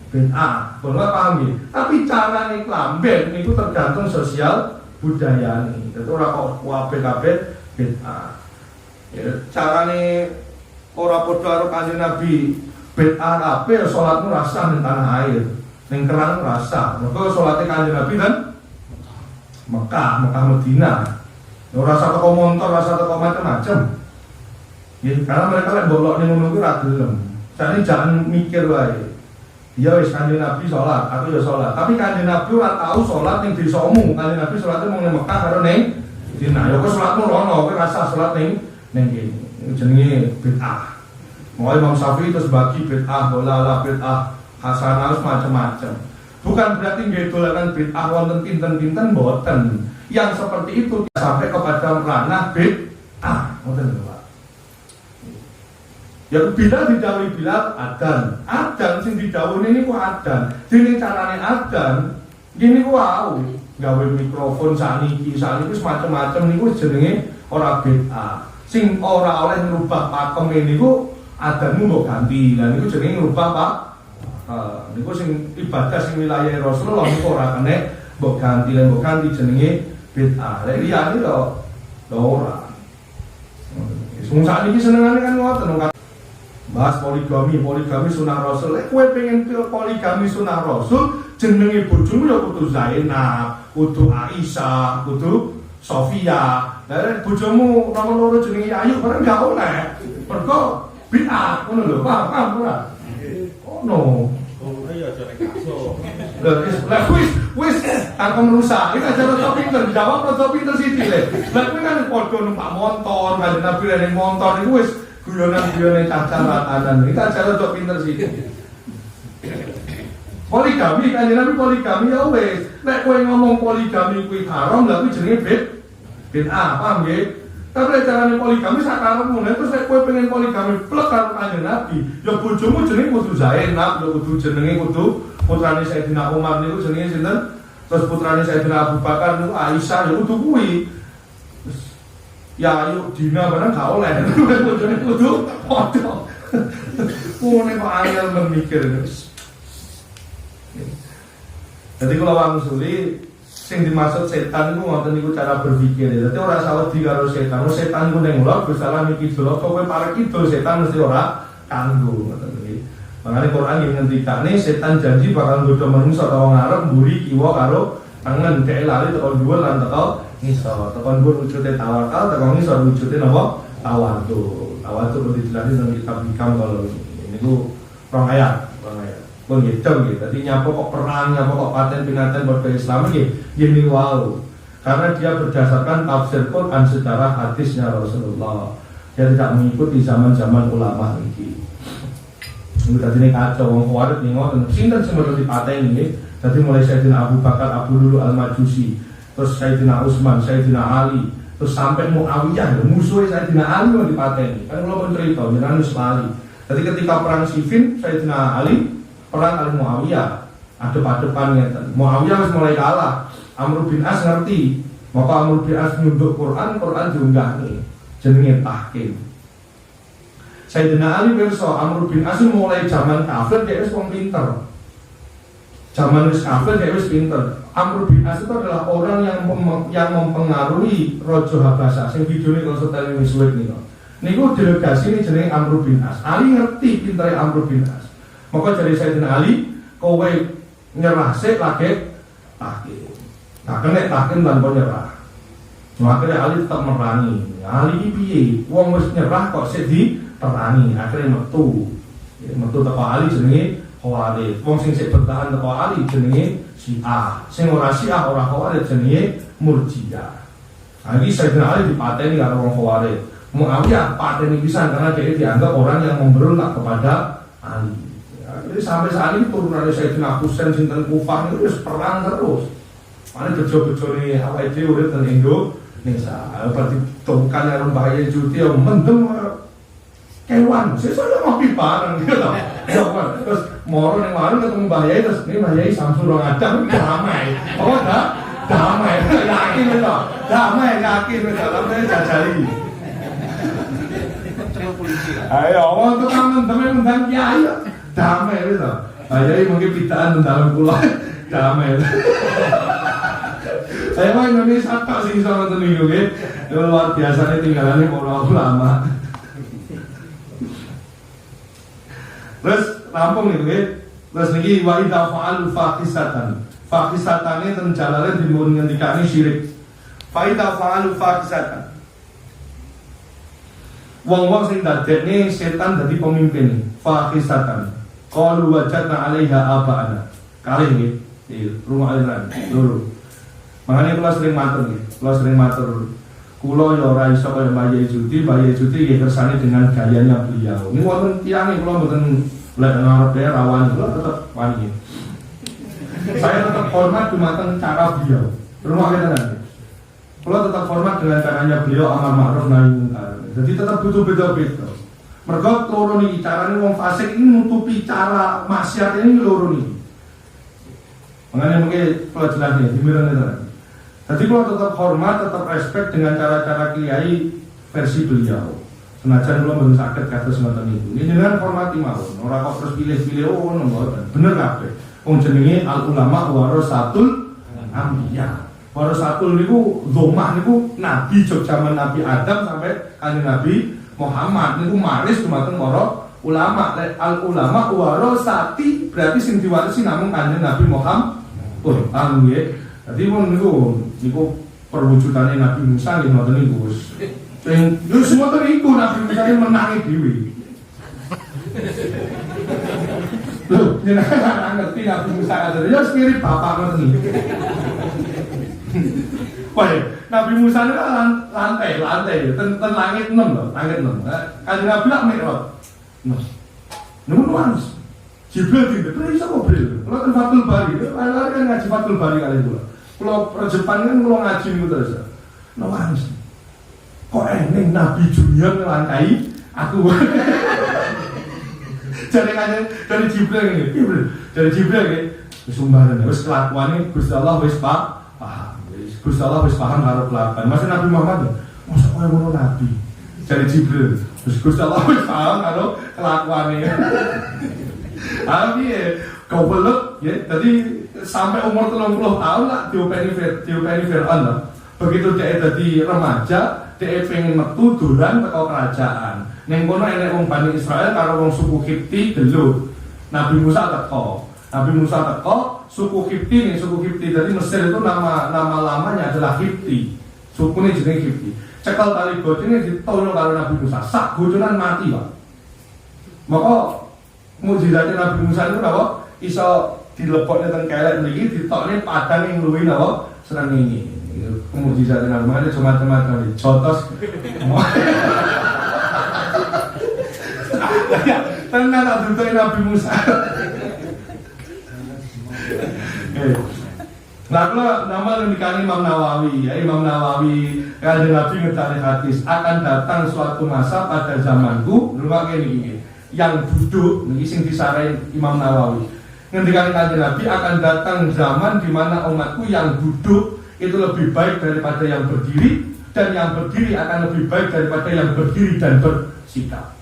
bid'ah. Bener paham nggih? Tapi carane klamben niku tergantung sosial budaya nih. Dadi ora kok kabeh bid'ah. Ya, carane ora padha karo Kanjeng Nabi. Bid'ah kabeh salatmu rasa ning tanah air. Ning kerang rasa. Mergo salate Kanjeng Nabi kan Mekah Madinah. Ora rasa teko montor, rasa teko macam-macam. Ya, karena mereka lek bolok ning ngono kuwi ra gelem. Jadi jangan mikir wae. Ya wis Kanjeng Nabi salat, aku ya salat. Tapi Kanjeng Nabi ora tau salat ning desamu. Kanjeng Nabi salate mung ning Mekah karo ning Madinah. Ya kok salatmu rono, kowe rasa salat ning kene. Jenenge bid'ah. Mau Imam Syafi'i terus bagi bid'ah, dolala, bid'ah, hasanah, macam-macam. Bukan berarti ngedolakan bid'ah wonten pinten-pinten boten. Yang seperti itu sampai kepada ranah bid'ah. Ngoten lho, Pak. Ya bila didhawuhi Bilal adzan sing didhawuhi niku adzan. Dene carane adzan gini ku wau, gawe mikrofon saniki macam-macam niku jenenge ora bid'ah. Sing ora oleh ngrubah pakeme niku adzanmu mbok ganti. Lah niku jenenge ngrubah Pak. Niku sing ibadah sing wilayah Rasulullah niku ora kena mbok ganti jenenge bid'ah. Lek liyane lho ora. Wong sakniki senengane kan ngoten bahas poligami sunah Rasul. Lek kowe pengen poligami sunah Rasul, jenenge bojomu ya kudu Zainab, kudu Aisyah, kudu Sofia. Lah bojomu nomor loro jenenge Ayu bareng gak oleh. Mergo bid'ah ngono lho, paham ora? Ono. Oh iya jare kaso. Lah wis aku merusak. Iki aja rada pinter, jawab rada pinter sithik le. Lah kowe kan padha numpak motor, kan Nabi ning motor iku wis guyonan-guyone cacar-cacaran. Iki aja rada pinter sithik. Poligami kan Nabi poligami ya wis. Nek kowe ngomong poligami kuwi haram, lha kuwi jenenge bid'ah, paham nggih? Tapi carane poligami sakarepmu, terus nek kowe pengen poligami plek karo Kanjeng Nabi, ya bojomu jenenge kudu Zainab, ya kudu jenenge kudu putrane Sayyidina Umar niku jenenge sinten? Terus putrane Sayyidina Abu Bakar niku Aisyah, ya kudu kuwi. Ya ayo dina barang gak oleh. Bojone kudu padha. Ngene kok angel memikir. Jadi kalau wangsuli sing dimaksud setan iku ngoten niku cara berpikir. Dadi ora salah di karo setan. Setan ku ning lor Gusti Allah niki jero kowe parek kidul setan mesti ora kanggo ngoten iki. Makane Quran yang ngendikane setan janji bakal nggodha manungsa ta wong arep mburi kiwa karo tangan dhek lali teko dhuwur lan teko ngisor. Teko dhuwur wujude tawakal, teko ngisor wujude napa? Tawadhu. Tawadhu kudu dijelasin nang kitab Hikam kalau niku rong ayat. Begitu gitu. Tadi nyapa kok perang, nyapa kok paten binatang buat Islam gini wow. Karena dia berdasarkan tafsir Quran secara hadisnya Rasulullah. Dia tidak mengikuti zaman-zaman ulama ini. Tadi ini kacau, wong kuarit nih ngoten. Sinten sing perlu dipateni nggih. Tadi mulai Sayyidina Abu Bakar, Abu Lulu Al-Majusi, terus Sayyidina Utsman, Sayyidina Ali, terus sampai Muawiyah, musuhnya Sayyidina Ali mau dipateni. Kan kula pun cerita, jenengan wis lali. Jadi ketika perang Siffin, Sayyidina Ali perang kali Muawiyah, adep-adepan ngeten. Muawiyah wis mulai kalah. Amr bin As ngerti, maka Amr bin As nyunduk Quran diunggahne. Jenenge tahkim. Sayyidina Ali pirsa Amr bin As mulai zaman kafir dia wis wong pinter. Zaman wis kafir dia wis pinter. Amr bin As itu adalah orang yang mempengaruhi Raja Habasah sing videone kalau setel wis suwet niku. Niku delegasi ini jenenge Amr bin As. Ali ngerti pintere Amr bin As. Maka dari Sayyidina Ali, kowe nyerah sik lagi tahkim. Nah, kena tahkim tanpa nyerah. Akhirnya Ali tetap merangi. Ali iki piye? Wong wis nyerah kok sik diperangi. Akhirnya metu. Metu teko Ali jenenge Khawarij. Wong sing sik bertahan teko Ali jenenge Syiah. Sing ora Syiah ora Khawarij jenenge Murji'ah. Nah, iki Sayyidina Ali dipateni karo wong Khawarij. Muawiyah pateni pisan karena dia dianggap orang yang memberontak kepada Ali. Jadi sampai saat ini turunannya Sayyidina Husain sinten Kufah itu terus perang terus. Mana bejo-bejo nih awake dhewe urip teng Indonesia. Berarti tukan yang bahaya juti yang mendem kewan. Saya mau bareng gitu. Terus moro ning warung ketemu bahaya terus ini bahaya Samsul ora ada damai. Oh enggak? Damai. Yakin itu. Damai yakin itu sampai jajali. Ayo, orang tukang mendem kiai. Damai itu, saya mungkin pitaan dalam pulau damai. Saya mah Indonesia tak sih sama tening oke, luar biasa nih tinggalannya para ulama. Terus rampung nih oke, terus lagi wa'idha fa'alu fakisatan. Fakisatan ini terjalannya di mulut ngendikane syirik. Wa'idha fa'alu fakisatan. Wong-wong sing dadekne setan dadi pemimpin. Fakisatan. Qalu wajadna 'alaiha aba'ana. Kalih nggih. Di rumah aliran dulu. Makanya kula sering matur nggih. Kula sering matur Kula ya ora iso kaya Mbah Yejudi nggih kersane dengan gayanya beliau. Ini wonten tiyang kula mboten lek ngarep rawan kula tetep wani. Saya tetap hormat dumateng cara beliau. Rumah kita nanti. Kula tetap hormat dengan caranya beliau amar ma'ruf nahi munkar. Jadi tetap butuh beda-beda. Mergo loro niki carane wong fasik ini nutupi cara maksiat ini loro niki. Makanya mungkin kula jelasnya dimireng itu. Jadi kalau tetap hormat, tetap respect dengan cara-cara kiai versi beliau. Senajan kula mboten saged kados ngoten niku. Ini dengan hormati mawon. Ora kok terus pilih-pilih mboten. Bener kabeh. Wong jenenge al ulama warasatul anbiya. Warasatul niku domah niku nabi jog zaman Nabi Adam sampai kanjeng Nabi Muhammad niku maris dumateng para ulama. Al ulama warasati berarti sing diwarisi namung kanjeng Nabi Muhammad. Oh, paham nggih. Dadi wong niku perwujudannya Nabi Musa nggih ngoten niku wis. Sing yo semono iku Nabi Musa menangi dhewe. Loh, jenengan ngerti Nabi Musa kadang yo mirip bapak ngoten iki. Wah, Nabi Musa itu lantai, ten langit 6 loh, langit 6. Kanjeng Nabi lak mikrot. Nemu nuans. Jibril tidak, bisa ngobrol. Kalau kan Fathul Bari, lari kan ngaji Fathul Bari kali itu. Kalau perjepan kan kalau ngaji itu terus. Nuans. Kok eneng Nabi Junior ngelantai aku. Dari Jibril ini, dari Jibril ini. Sumbaran, wis kelakuannya Gusti Allah wis paham. Gusti Allah wis paham karo kelakuan. Masa Nabi Muhammad masa koyo ngono Nabi. Dari Jibril. Terus Gusti Allah wis paham karo kelakuane. Abi kau belok ya. Jadi sampai umur 30 tahun lah diopeni Fir'aun lah. Begitu dia jadi remaja, dia pengen metu dolan teko kerajaan. Ning kono enek wong Bani Israel karo wong suku Kipti gelut. Nabi Musa teko, suku Kipti nih, suku Kipti. Jadi Mesir itu nama lamanya adalah Kipti. Suku ini jenenge Kipti. Cekal tali bojone ditolong karo Nabi Musa. Sak bojonan mati, Pak. Maka mukjizatnya Nabi Musa itu apa? Iso dilebokne teng kelek mriki ditokne padang yang luwih napa? Seneng ini. Mukjizatnya Nabi Musa macam-macam jotos. Tenan tak duduke Nabi Musa. Nah, kalau nama demikian Imam Nawawi, ya Imam Nawawi kanjeng Nabi ngecari hadis akan datang suatu masa pada zamanku, rumah ini yang duduk, ini sing disarai Imam Nawawi. Ngendikan kanjeng Nabi akan datang zaman di mana umatku yang duduk itu lebih baik daripada yang berdiri, dan yang berdiri akan lebih baik daripada yang berdiri dan bersikap.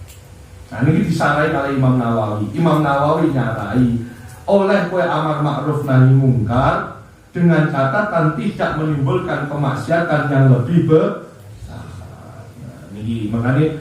Nah, ini disarai oleh Imam Nawawi. Imam Nawawi nyarai oleh kue amar ma'ruf nahi mungkar dengan catatan tidak menimbulkan kemaksiatan yang lebih besar. Nah, ini makanya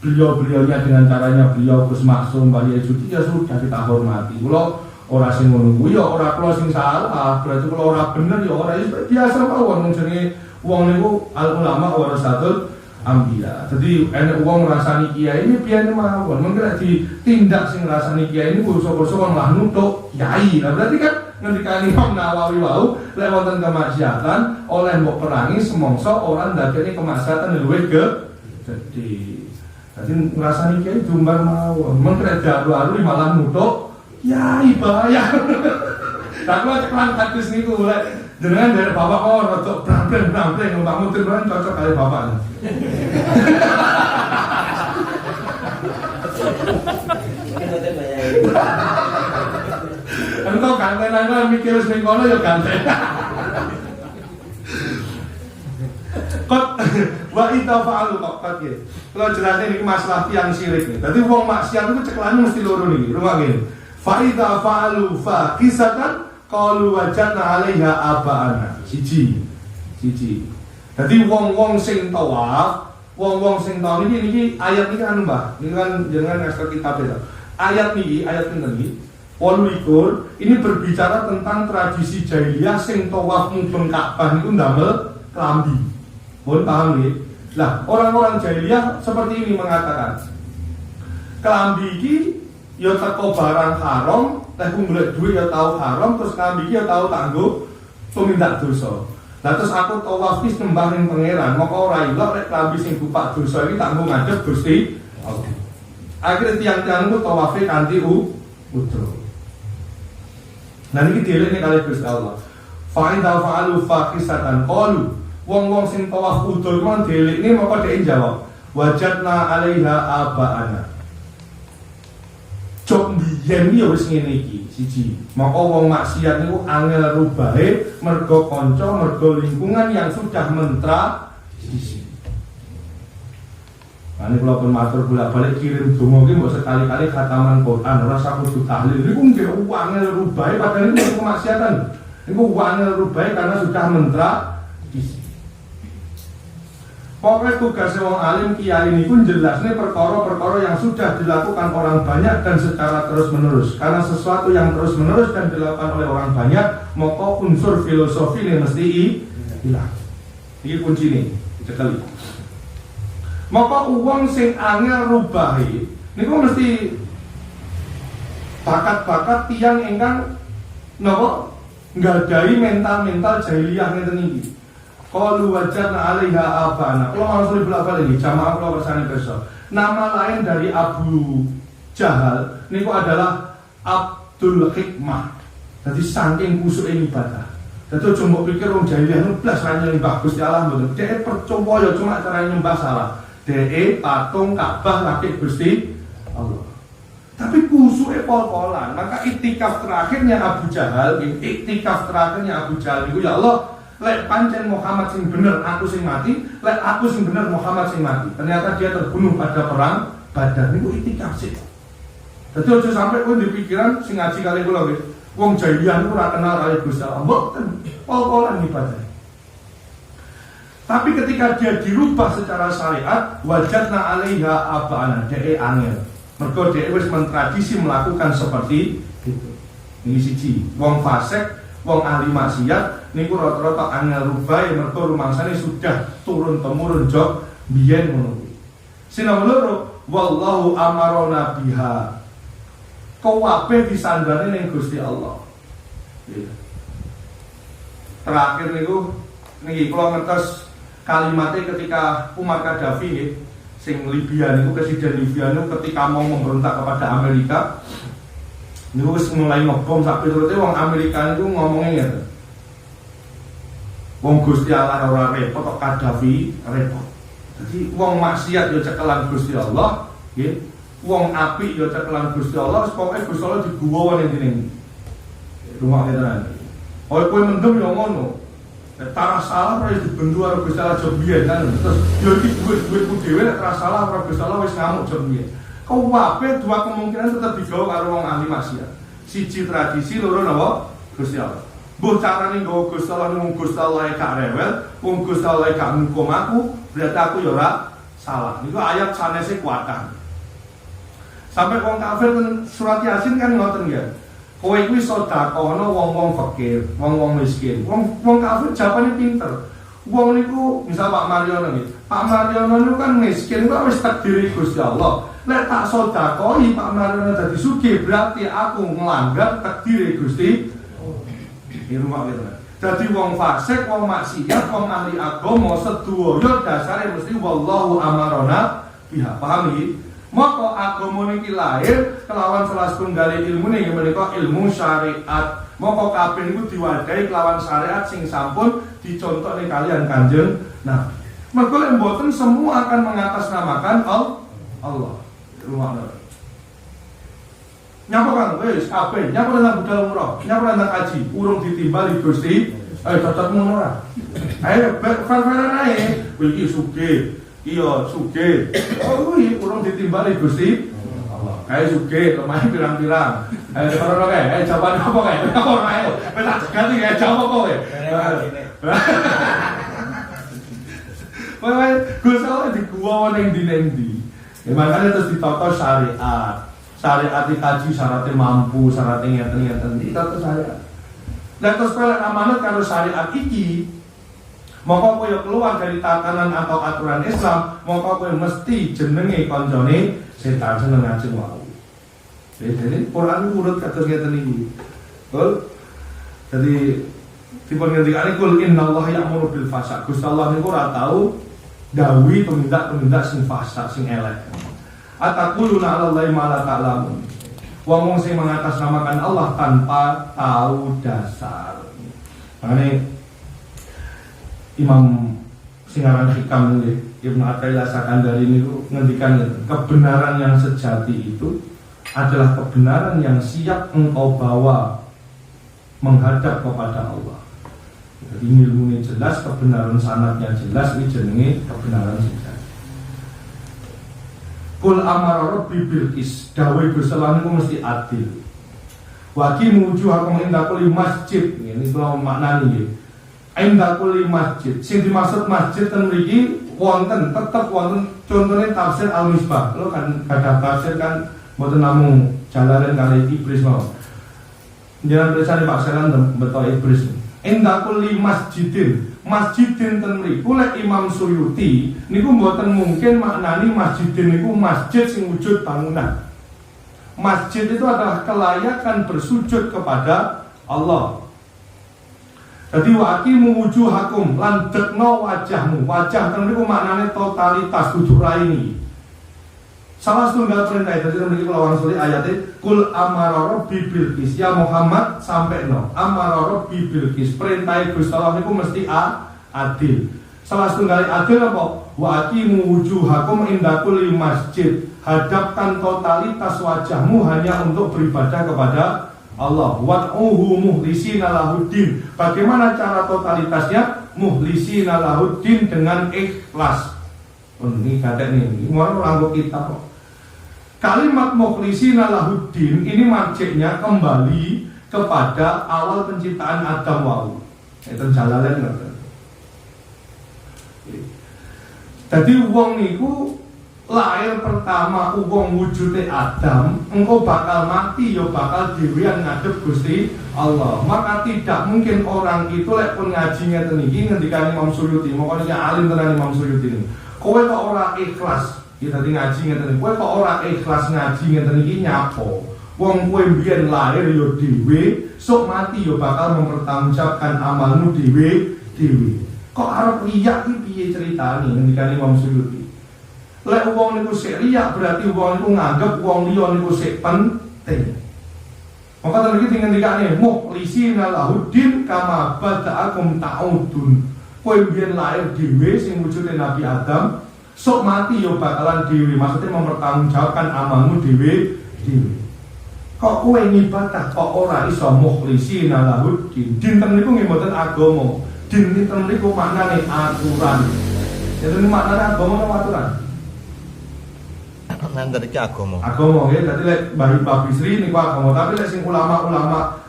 beliau-beliaunya dengan caranya beliau Gus Maksum, Mbah Yejudi ya sudah kita hormati. Kalau orang sing menunggu ya orang kalau sing salah, berarti kalau orang bener ya orang biasa mawon jenenge wong niku al ulama warasatul ambiya. Jadi enek wong ngrasani kiai ini biyen mawon, mengko ditindak sing ngrasani kiai ini bosok-bosok malah nutuk kiai. Nah berarti kan ngendikane Imam Nawawi wau lek wonten kemaksiatan oleh mbok perangi semongso orang ndadekne kemaksiatan luwih gede. Jadi ngrasani kiai jumbar mawon, mengko dalu-alu malah nutuk kiai bahaya. Tak kula ceklan hadis niku lek jenengan dari bapak rodok brambreng numpak mutir kan cocok kali bapak. Engkau gantenan lah mikir wis ning kono ya ganten. Kot wa ita fa'alu kok ya. Kalau jelasnya ini masalah tiang syirik nih. Dadi wong maksiat itu ceklane mesti loro niki. Rumah ngene. Fa ita fa'alu fa kisatan qalu wajadna 'alaiha aba'ana. Siji. Dadi wong-wong sing tawaf, wong-wong sing tawaf niki ayat niki anu Mbah. Niki kan jenengan ekster kitab itu. Ayat pinten niki? 28 ini berbicara tentang tradisi jahiliyah sing tawaf mubeng Ka'bah niku ndamel klambi. Mohon paham nggih. Lah, orang-orang jahiliyah seperti ini mengatakan klambi iki ya teko barang haram, teh golek duit ya tau haram, terus klambi iki ya tau kanggo tumindak dosa. Lah terus aku tawaf wis nyembah ning pangeran, moko ora ilok lek klambi sing bupak dosa iki tak nggo ngadep Gusti Allah. Akhire tiang-tiang ku tawafe kanthi udra. Nah niki dielikne kali Gusti Allah. Fa idza fa'alu faqisatan qalu wong-wong sing tawaf udra ku kan dielikne moko dhek jawab wajadna 'alaiha aba'ana. Cok biyen ya wis ngene iki, siji. Maka wong maksiat niku angel rubahe mergo kanca, mergo lingkungan yang sudah mentradisi. Ane kula pun matur bolak-balik kirim donga iki mbok sekali-kali khataman Quran, ora usah kudu tahlil. Niku nggih angel rubahe padahal niku kemaksiatan. Niku angel rubahe karena sudah mentradisi. Pokoknya tugasnya wong alim kiai ini pun jelasnya perkara-perkara yang sudah dilakukan orang banyak dan secara terus menerus. Karena sesuatu yang terus menerus dan dilakukan oleh orang banyak, maka unsur filosofi ini mesti hilang. Ini kunci ini, cekali. Maka uang sing angel rubahi, ini kok mesti bakat-bakat tiang ingkang napa nggadahi mental-mental jahiliyah ngeten iki. Qalu wajadna 'alaiha abana. Kalau langsung bolak-balik iki jamaah kula kersane besok. Nama lain dari Abu Jahal niku adalah Abdul Hikmah. Jadi saking kusuke ibadah. Dadi aja mbok pikir wong jahiliyah niku blas ra nyembah Gusti Allah mboten. Dhek percaya cuma cara nyembah salah. Dhek patung Ka'bah rakit Gusti Allah. Tapi kusuke pol-polan. Maka iktikaf terakhirnya Abu Jahal, iktikaf terakhirnya Abu Jahal niku ya Allah lek pancen Muhammad sing bener aku sing mati, lek aku sing bener Muhammad sing mati. Ternyata dia terbunuh pada perang Badar niku itikaf sih. Dadi aja sampai kowe di pikiran sing ngaji kali kula nggih. Wong jahiliyah niku ora kenal kali Gusti Allah. Mboten, pol-polan ibadah. Tapi ketika dia dirubah secara syariat, wajadna 'alaiha abana, dhek angel. Mergo dhek wis mentradisi melakukan seperti itu. Ini siji, wong fasik, wong ahli maksiat niku rata-rata angel rubah mergo rumangsane sudah turun temurun jog biyen ngono kuwi. Sing nomor loro, wallahu amarona biha. Kabeh disandare ning Gusti Allah. Terakhir niku niki kula ngertos kalimatnya ketika Umar Gaddafi nggih sing Libya niku presiden Libya niku ketika mau memberontak kepada Amerika niku wis mulai ngebom sak piturute wong Amerika niku ngomongnya ngene. Wong Gusti Allah ora repot kok Gaddafi repot. Jadi wong maksiat yo cekelan Gusti Allah, nggih. Wong apik yo cekelan Gusti Allah, pokoke Gusti Allah diguwa ning dene. Rumah tenan. Kowe mendem yo ngono. Tara salah ora dibendu karo Gusti Allah jog biyen kan. Terus yo iki duit-duitku dhewe nek tara salah karo Gusti Allah wis ngamuk jog biyen. Kabeh dua kemungkinan tetap digawa karo wong ahli maksiat. Siji tradisi, loro napa? Gusti Allah. Mbok carane nggawa Gusti Allah mung Gusti Allah gak rewel, wong Gusti Allah gak ngukum aku, berarti aku ya ora salah. Niku ayat sanese kuatan. Sampai wong kafir surat Yasin kan ngoten ya. Kowe kuwi sedekahno wong-wong fakir, wong-wong miskin. Wong kafir jawabane pinter. Wong niku misal Pak Mariono nggih. Pak Mariono niku kan miskin, kok wis takdiri Gusti Allah. Nek tak sedekahi Pak Mariono dadi sugih, berarti aku nglanggar takdire Gusti. Iki rumah gitu. Dadi wong fasik, wong maksiat, wong ahli agama sedaya dasare mesti wallahu amarona biha. Paham iki? Maka agama niki lahir kelawan salah setunggal ilmu niki menika ilmu syariat. Maka kabeh niku diwadahi kelawan syariat sing sampun dicontohne kalian Kanjeng Nabi. Mergo lek mboten semua akan mengatasnamakan Allah. Rumah nyapa kan wis kabeh nyapa nang budal umroh, nyapa nang haji, urung ditimbali Gusti. Ayo cocok ngono ora? Ayo fair-fairan ae. Kowe iki sugih. Iya, sugih. Oh kuwi urung ditimbali Gusti Allah. Kae sugih, lemahe pirang-pirang. Ayo ora kae, ayo jawaban apa kae? Ora ae. Wis tak ganti kae jawab apa kowe? Kowe Gusti Allah diguwa ning ndi-ndi. Ya makanya terus ditata syariat. Syariat dikaji syaratnya mampu, syaratnya ngeten-ngeten. Ditata syariat. Dan terus pelek amanat kalau syariat iki maka kowe keluar dari tatanan atau aturan Islam, maka kowe mesti jenenge koncone setan seneng ngajeng wae. Jadi Quran urut kados ngeten iki. Betul? Jadi Dipun ngendikane kul innallaha ya'muru bil fahsya. Gusti Allah niku ora tau dawuhi tumindak-tumindak sing fahsya, sing elek. Ataquluna 'alallahi ma la ta'lamun. Wong sing mengatasnamakan Allah tanpa tahu dasar. Makanya Imam Singaran Hikam Ibnu Athaillah Sakandari ini ngendikan kebenaran yang sejati itu adalah kebenaran yang siap engkau bawa menghadap kepada Allah. Jadi ilmunya jelas, kebenaran sanadnya jelas, ini jenenge kebenaran sejati. Kul amara rabbi bil qis, dawuh Gusti Allah niku mesti adil. Wa qimu wujuhakum inda kulli masjid, ini kula maknani nggih. Inda kulli masjid, sing dimaksud masjid ten mriki wonten tetep wonten contohnya tafsir Al-Misbah. Lho kan kadang tafsir kan mboten namung Jalalain kali Ibris mau. Jangan tulisan Pak Selan beto Ibris. Inda kulli masjidin, masjidin ten mriku lek Imam Suyuti niku mboten mungkin maknani masjidin niku masjid sing wujud bangunan. Masjid itu adalah kelayakan bersujud kepada Allah. Jadi waqimu wujuhakum lan dekno wajahmu. Wajah ten mriku maknane totalitas dudu raini. Salah setunggal perintah itu jadi memiliki lawan sulit ayatnya kul amara rabbi bil qis, ya Muhammad sampai no amara rabbi bil qis, perintah Gusti Allah niku mesti adil. Salah setunggal adil apa? Wa aqimu wujuhakum inda kulli masjid, hadapkan totalitas wajahmu hanya untuk beribadah kepada Allah. Wad'uhu muhlisina lahuddin. Bagaimana cara totalitasnya? Muhlisina lahuddin, dengan ikhlas. Ini kadang ini orang kitab kok. Kalimat mukhlisina lahuddin ini marjiknya kembali kepada awal penciptaan Adam wau. Itu Jalalain ngoten. Jadi wong niku lahir pertama wong wujude Adam, engkau bakal mati yo bakal dhewean ngadep Gusti Allah. Maka tidak mungkin orang itu lek pun ngaji ngeten iki ngendikane Imam Suyuti, mongko iki alim tenan Imam Suyuti ini. Kowe kok ora ikhlas, kita ngaji ngeten iki. Kowe kok ora ikhlas ngaji ngeten iki nyapo? Wong kowe mbiyen lahir yo dhewe, sok mati yo bakal mempertanggungjawabkan amalmu dhewe. Kok arep riyak iki piye ceritane ngendikane Imam Suyuti? Lek wong niku sik riyak berarti wong niku nganggep wong liya niku sik penting. Maka ten iki ngendikane mukhlisina lahuddin kama bada'akum ta'udun. Kowe mbiyen lahir dhewe sing wujude Nabi Adam, sok mati yo bakalan dhewe, maksudnya mempertanggungjawabkan amalmu dhewe. Kok kowe ngibadah kok ora iso mukhlisina lahuddin. Dinten niku nggih mboten agama. Dinten niku maknane aturan. Jadi maknane agama napa aturan? Nanti iki agama. Agama nggih, dadi lek Mbah Bisri niku agama, tapi lek sing ulama-ulama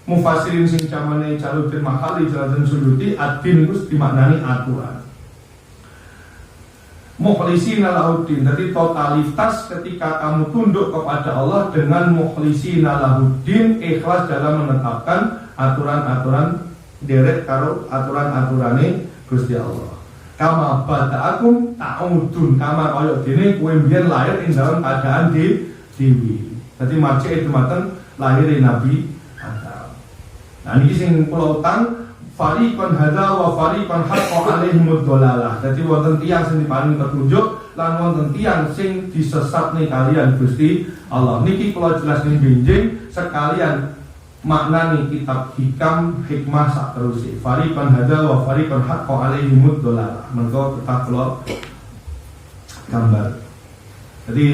mufassirin sing zamane Jalaluddin Mahalli, Jalaluddin Suyuti, ad-din itu dimaknani aturan. Mukhlisina lahuddin, jadi totalitas ketika kamu tunduk kepada Allah dengan mukhlisina lahuddin, ikhlas dalam menetapkan aturan-aturan derek karo aturan-aturane Gusti Allah. Kama bada'akum ta'udun, kama kaya dene kowe mbiyen lahir ing dalam keadaan dewi. Dadi marjike dumateng lahire Nabi Adam. Nah niki sing kula utang fariqan hadza wa fariqan haqqo alaihimud dhalalah. Dadi wonten tiyang sing diparingi petunjuk lan wonten tiyang sing disesatne kalian Gusti Allah. Niki kula jelasne benjing sekalian maknani kitab hikam hikmah sak terusé. Fariqan hadza wa fariqan haqqo alaihimud dhalalah. Mengko tetap kula gambar. Jadi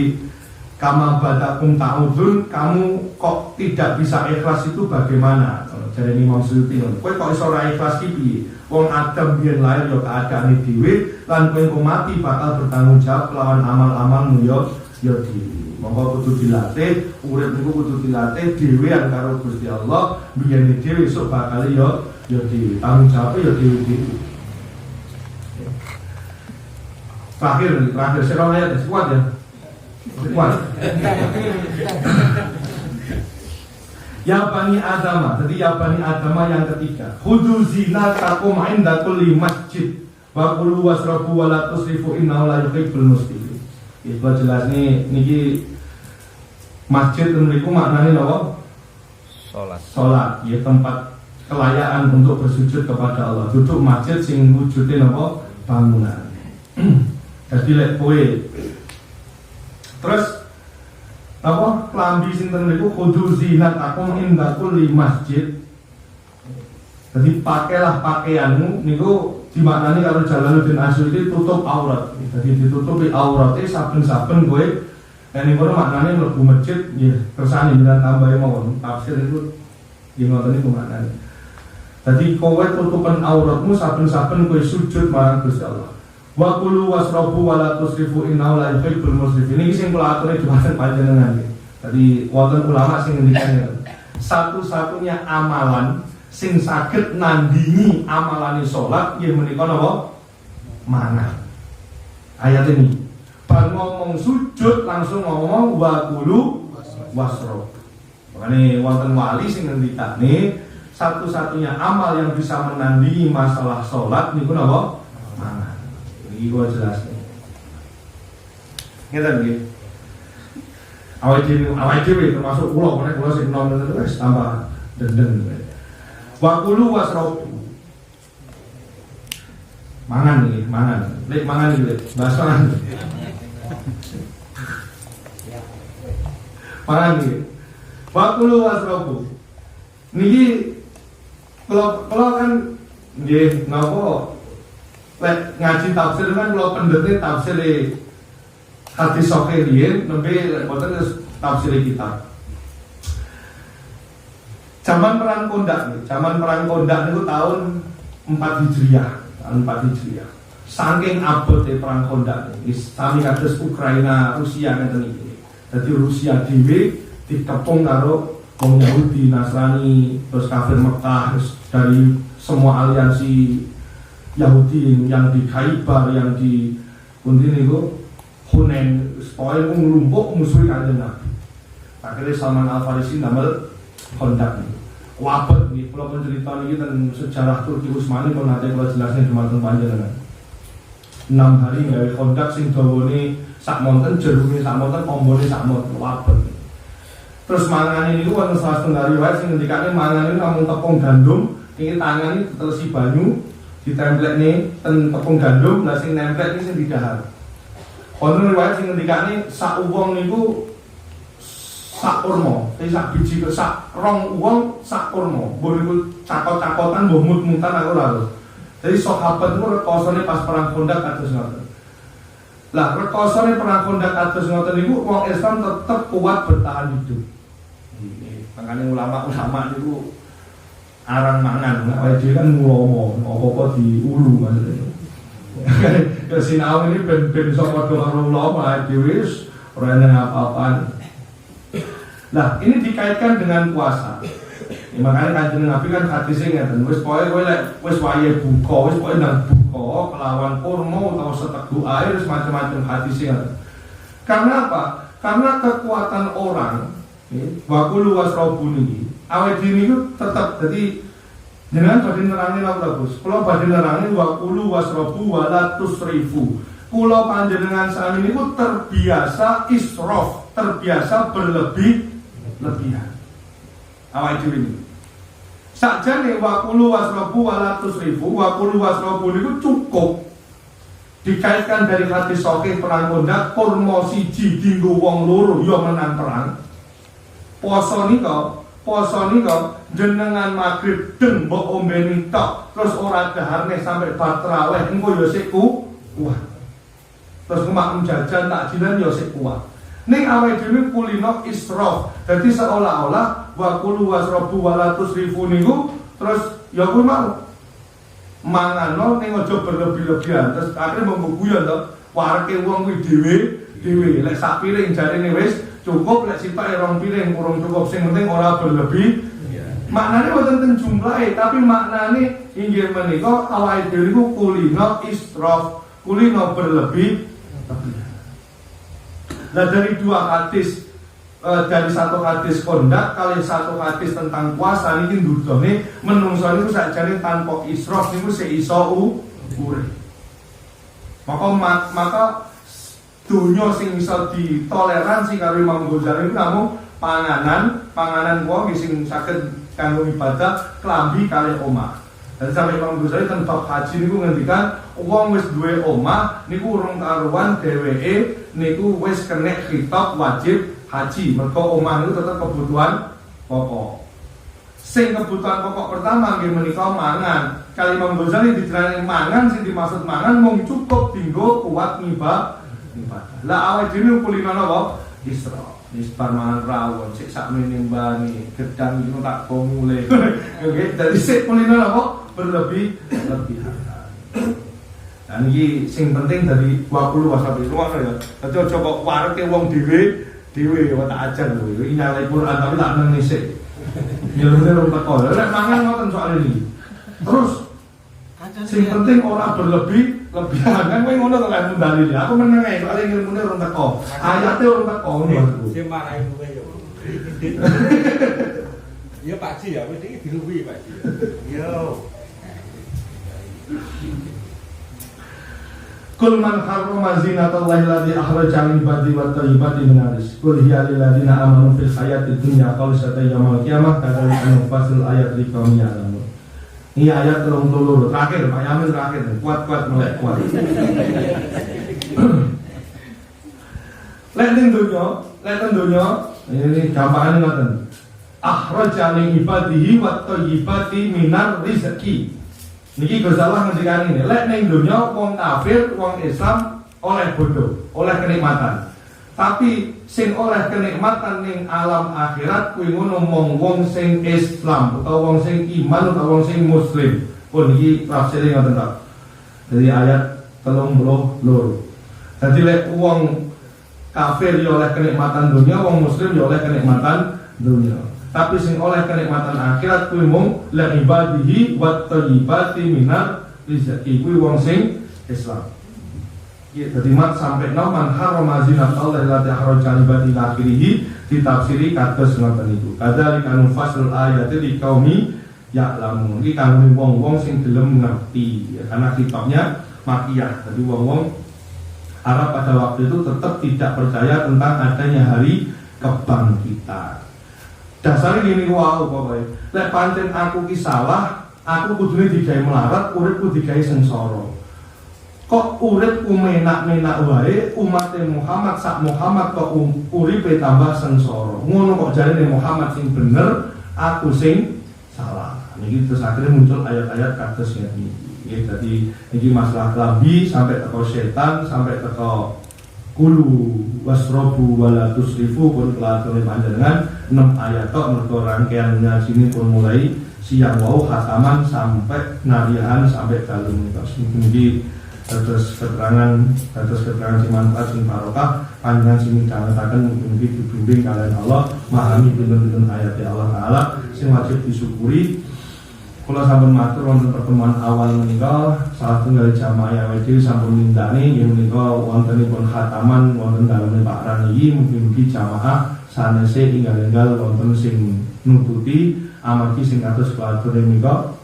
kama badakum ta'udun, kamu kok tidak bisa ikhlas itu bagaimana? Jadi Imam Suyuti, kowe kok iso ora ikhlas iki piye? Wong Adam biyen lahir yo keadaane dhewe, lan kowe mati bakal bertanggung jawab lawan amal-amalmu yo dhewe. Monggo kudu dilatih, urip niku kudu dilatih dhewean karo Gusti Allah, biyen dhewe esuk bakal yo dhewe. Tanggung jawab yo dhewe. Terakhir serone kuat ya. Kuat. Ya Bani Adama, jadi ya Bani Adama yang ketiga, khudu zinatakum inda kulli masjid wa kulu wasrabu wa la tusrifu innahu la yuhibbul muslimin. Itu jelas nih niki masjid niku maknane napa? Salat. Salat, ya tempat kelayaan untuk bersujud kepada Allah. Duduk masjid sing wujudin apa bangunan. Jadi lek kowe terus apa klambi sinten niku kudu zinatakum inda kulli masjid. Jadi pakailah pakaianmu niku dimaknani kalau Jalaluddin Asyuti tutup aurat. Jadi ditutupi auratnya saben-saben kowe ini kono maknane mlebu masjid nggih kersane dengan tambahe mawon. Tafsir itu nggih ngoten niku maknane. Jadi kowe tutupan auratmu saben-saben kowe sujud marang Gusti Allah. Wa kulu wasrabu wa la tusrifu innahu la yuhibbul musrifin. Ini sing kula aturi dhumateng panjenengan. Jadi wonten ulama sing ngendikan satu-satunya amalan sing saged nandingi amalane salat nggih menika napa? Mangan. Ayat ini. Bar ngomong sujud langsung ngomong wa kulu wasrab. Makane wonten wali sing ngendikane satu-satunya amal yang bisa menandingi masalah salat niku napa? Mangan. Iki gua jelasne. Ngeten nggih. Awake dhewe termasuk kula sing nom ngoten wis tambah dendeng. Wa kulu wasrabu. Mangan nggih, mangan. Lek mangan iki, bahasa mangan nggih. Wa kulu wasrabu. Niki kalau kan nggih napa lek ngaji tafsir kan kalau pendete tafsir hadis sahih riyen nembe boten tafsir kitab. Zaman perang Kondak niku tahun 4 Hijriah, tahun 4 Hijriah. Saking abote perang Kondak niki sami kados Ukraina, Rusia ngeten iki. Dadi Rusia dhewe dikepung karo kaum Yahudi, Nasrani, terus kafir Mekah, terus dari semua aliansi Yahudi yang di Khaibar, yang di Kundi niku Hunain, pokoknya ngelumpuk musuhi kanjeng Nabi. Akhirnya Salman Al-Farisi damel Kondak nih. Wabet nih, kalau mencerita ini tentang sejarah Turki Utsmani pun nanti kalau jelasnya cuma tentang panjenengan. 6 hari gawe Kondak sing dawane sak monten, jerune sak monten, ombone sak monten, wabet. Terus mangan ini wonten salah setengah riwayat sing ngendikane mangan ini namung tepung gandum, ini tangan ini ditelesi banyu, ditemplek nih ten tepung gandum, lah sing nempel ini sing didahar. Wonten riwayat sing ngendikane sak uwong niku sak kurma, sak biji sak rong uwong sak kurma. Mbok niku cakot-cakotan mbok mut-mutan aku ora. Jadi sahabat niku rekosane pas perang Kondak kados ngoten. Lah rekosane perang Kondak kados ngoten niku wong Islam tetep kuat bertahan hidup. Makanya ulama-ulama niku arang mangan, awake dhewe kan ngulomo, apa-apa diulu maksudnya. Ya sinau ini ben iso padha karo ulama dhewe wis ora ana apa-apaan. Nah, ini dikaitkan dengan puasa. Ya, makanya Kanjeng Nabi kan hadisnya ngeten, wis pokoke kowe lek wis wayahe buka, wis pokoke nang buka kelawan kurma utawa seteguk air wis macam-macam hadisnya ngeten. Karena apa? Karena kekuatan orang wa kulu wasrabu niki awake dhewe niku tetep dadi jenengan badhe nerangi lha bagus. Kula badhe nerangi wa kulu wasrabu wa la tusrifu. Kula panjenengan sami niku terbiasa israf, terbiasa berlebihan. Awake dhewe niku. Sakjane wa kulu wasrabu wa la tusrifu, wa kulu wasrabu niku cukup dikaitkan dari hadis sahih perang Kondak, kurma siji dienggo wong loro ya menang perang. Poso nika jenengan magrib den mbok ombeni tok terus ora daharne sampai bar traweh engko ya sik kuat. Terus kemak jajan takjilan ya sik kuat. Ning awake dhewe kulino israf. Dadi seolah-olah wa kulu wasrabu wa la tusrifu niku terus ya kuwi mau mangan ning aja berlebih-lebihan. Terus akhirnya mengguyon to wareke wong kuwi dhewe lek sak piring jarine wis cukup, lek sitok rong piring kurang cukup, sing penting ora berlebih. Maknane boten ten jumlahe, tapi maknane inggih menika awake dhewe niku kulino israf, kulino berlebih. Nah dari dua hadis, dari satu hadis Kondak kali satu hadis tentang puasa niki ndudone menungso niku sakjane tanpa israf niku sik iso urip. Maka dunia sing bisa ditoleransi karo Imam Ghazali itu namung panganan wong sing saged kanggo ibadah klambi kalih omah. Dadi sampe Imam Ghazali ten bab haji niku ngendikan wong wis duwe omah niku urung karuan dheweke niku wis kena khitab wajib haji. Mergo omah niku tetep kebutuhan pokok. Sing kebutuhan pokok pertama nggih menika mangan. Kali Imam Ghazali dicerani mangan sing dimaksud mangan mung cukup dinggo kuat ibadah. Lah awake dhewe kulino napa? Isra. Wis mangan rawon sik sakmene mbani gedang iki tak pomule. Nggih, dadi sik kulino napa? Berlebihan. Dan iki sing penting dari 20 wasabi ruang ya. Dadi aja kok wareke wong dhewe wae tak ajar lho. Iki nyalai Quran tapi tak nang nisik. Nyelune rong teko. Lek mangan ngoten soal ini. Terus sing penting ora berlebihan kan kowe ngono to kan dalil. Aku meneng ae soal ilmune rong teko. Ayate rong teko ngono. Sing marahi kowe yo. Ya Pak Ji ya, wis iki diluwi Pak Ji. Yo. Kul man harrama zinatallahi allati akhraja lil ibadi wat thayyibati minar rizq. Qul hiya lil ladzina amanu fil hayatid dunya khalisatan yaumil qiyamah kadzalika nufassilu ayati liqaumin ya'lamun. Ini ayat 33 terakhir, Pak Yamin terakhir. Kuat-kuat mulai kuat. Lek ning donya, ini gampangane ngoten. Akhraja lil ibadihi wat thayyibati minar rizqi. Niki Gusti Allah ngendikan ini, lek ning donya wong kafir, wong Islam oleh bodoh, oleh kenikmatan. Tapi sing oleh kenikmatan ning alam akhirat kuwi ngono mung wong sing Islam utawa wong sing iman utawa wong sing muslim. Pun iki tafsire ngoten ta. Dari ayat 32. Dadi lek wong kafir yo oleh kenikmatan dunia, wong muslim yo oleh kenikmatan dunia. Tapi sing oleh kenikmatan akhirat kuwi mung la ibadihi wat thayyibati minar rizqi kuwi wong sing Islam. Ya, jadi mat sampai man harrama zinatallahi allati akhraja ibadi akhirih ditafsiri kados ngoten niku. Kadzalika nufasilul ayati liqaumi ya'lamun. Iki kanggo wong-wong sing gelem ngerti. Ya, karena kitabnya makiyah. Jadi wong-wong Arab pada waktu itu tetap tidak percaya tentang adanya hari kebangkitan. Dasarnya gini wae pokoke. Lek pancen aku ki salah, aku kudune digawe melarat, uripku digawe sengsara. Kok uripku menak-menak wae, umat Muhammad sak Muhammad kok uripe tambah sengsara. Ngono kok jarine Muhammad sing bener, aku sing salah. Niki terus akhirnya muncul ayat-ayat kados ngene iki. Jadi niki masalah klambi sampai teko setan, sampai teko kulu wasrobu wala tusrifu pun kelatune panjenengan 6 ayat tok mergo rangkaiannya sini pun mulai siang wau khataman sampai narihan sampai dalem niki terus keterangan sing manfaat sing barokah panjenengan sing midhangetaken mugi dibimbing kalian Allah memahami pinten-pinten ayat Allah taala sing wajib disyukuri. Kula sampun matur wonten pertemuan awal menika salah tunggal jamaah wedi sampun nindakne yen menika wontenipun khataman wonten daleme Pak Rani mugi-mugi jamaah sanese enggal-enggal wonten sing nututi amargi sing kados kelature menika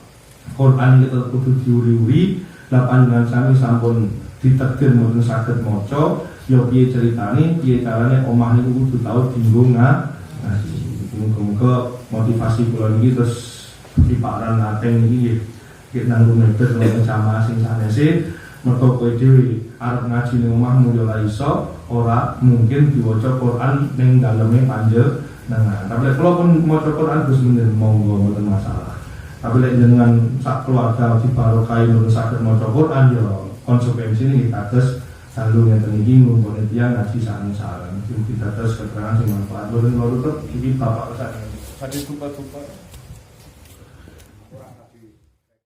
Quran iki tetep kudu diuri-uri lah panjenengan sami sampun ditakdir mboten saged maca ya piye ceritane piye carane omah niku kudu tau dienggo ngaji. Muga-muga motivasi kula niki terus di paran nateng iki nggih nanggung mebet lan jamaah sing sanese mergo kowe dhewe arep ngaji ning omah mulya ora iso ora mungkin diwaca Quran ning daleme panjenengan. Tapi kula pun maca Quran Gus menen monggo mboten masalah. Tapi lek jenengan sak keluarga dibarokahi mboten saged maca Quran ya konsekuensi niki kados dalu ngeten iki ngumpulne tiyang ngaji sareng-sareng. Sing kita terus keterangan sing manfaat. Lurus-lurus iki Bapak sadhe tupa-tupa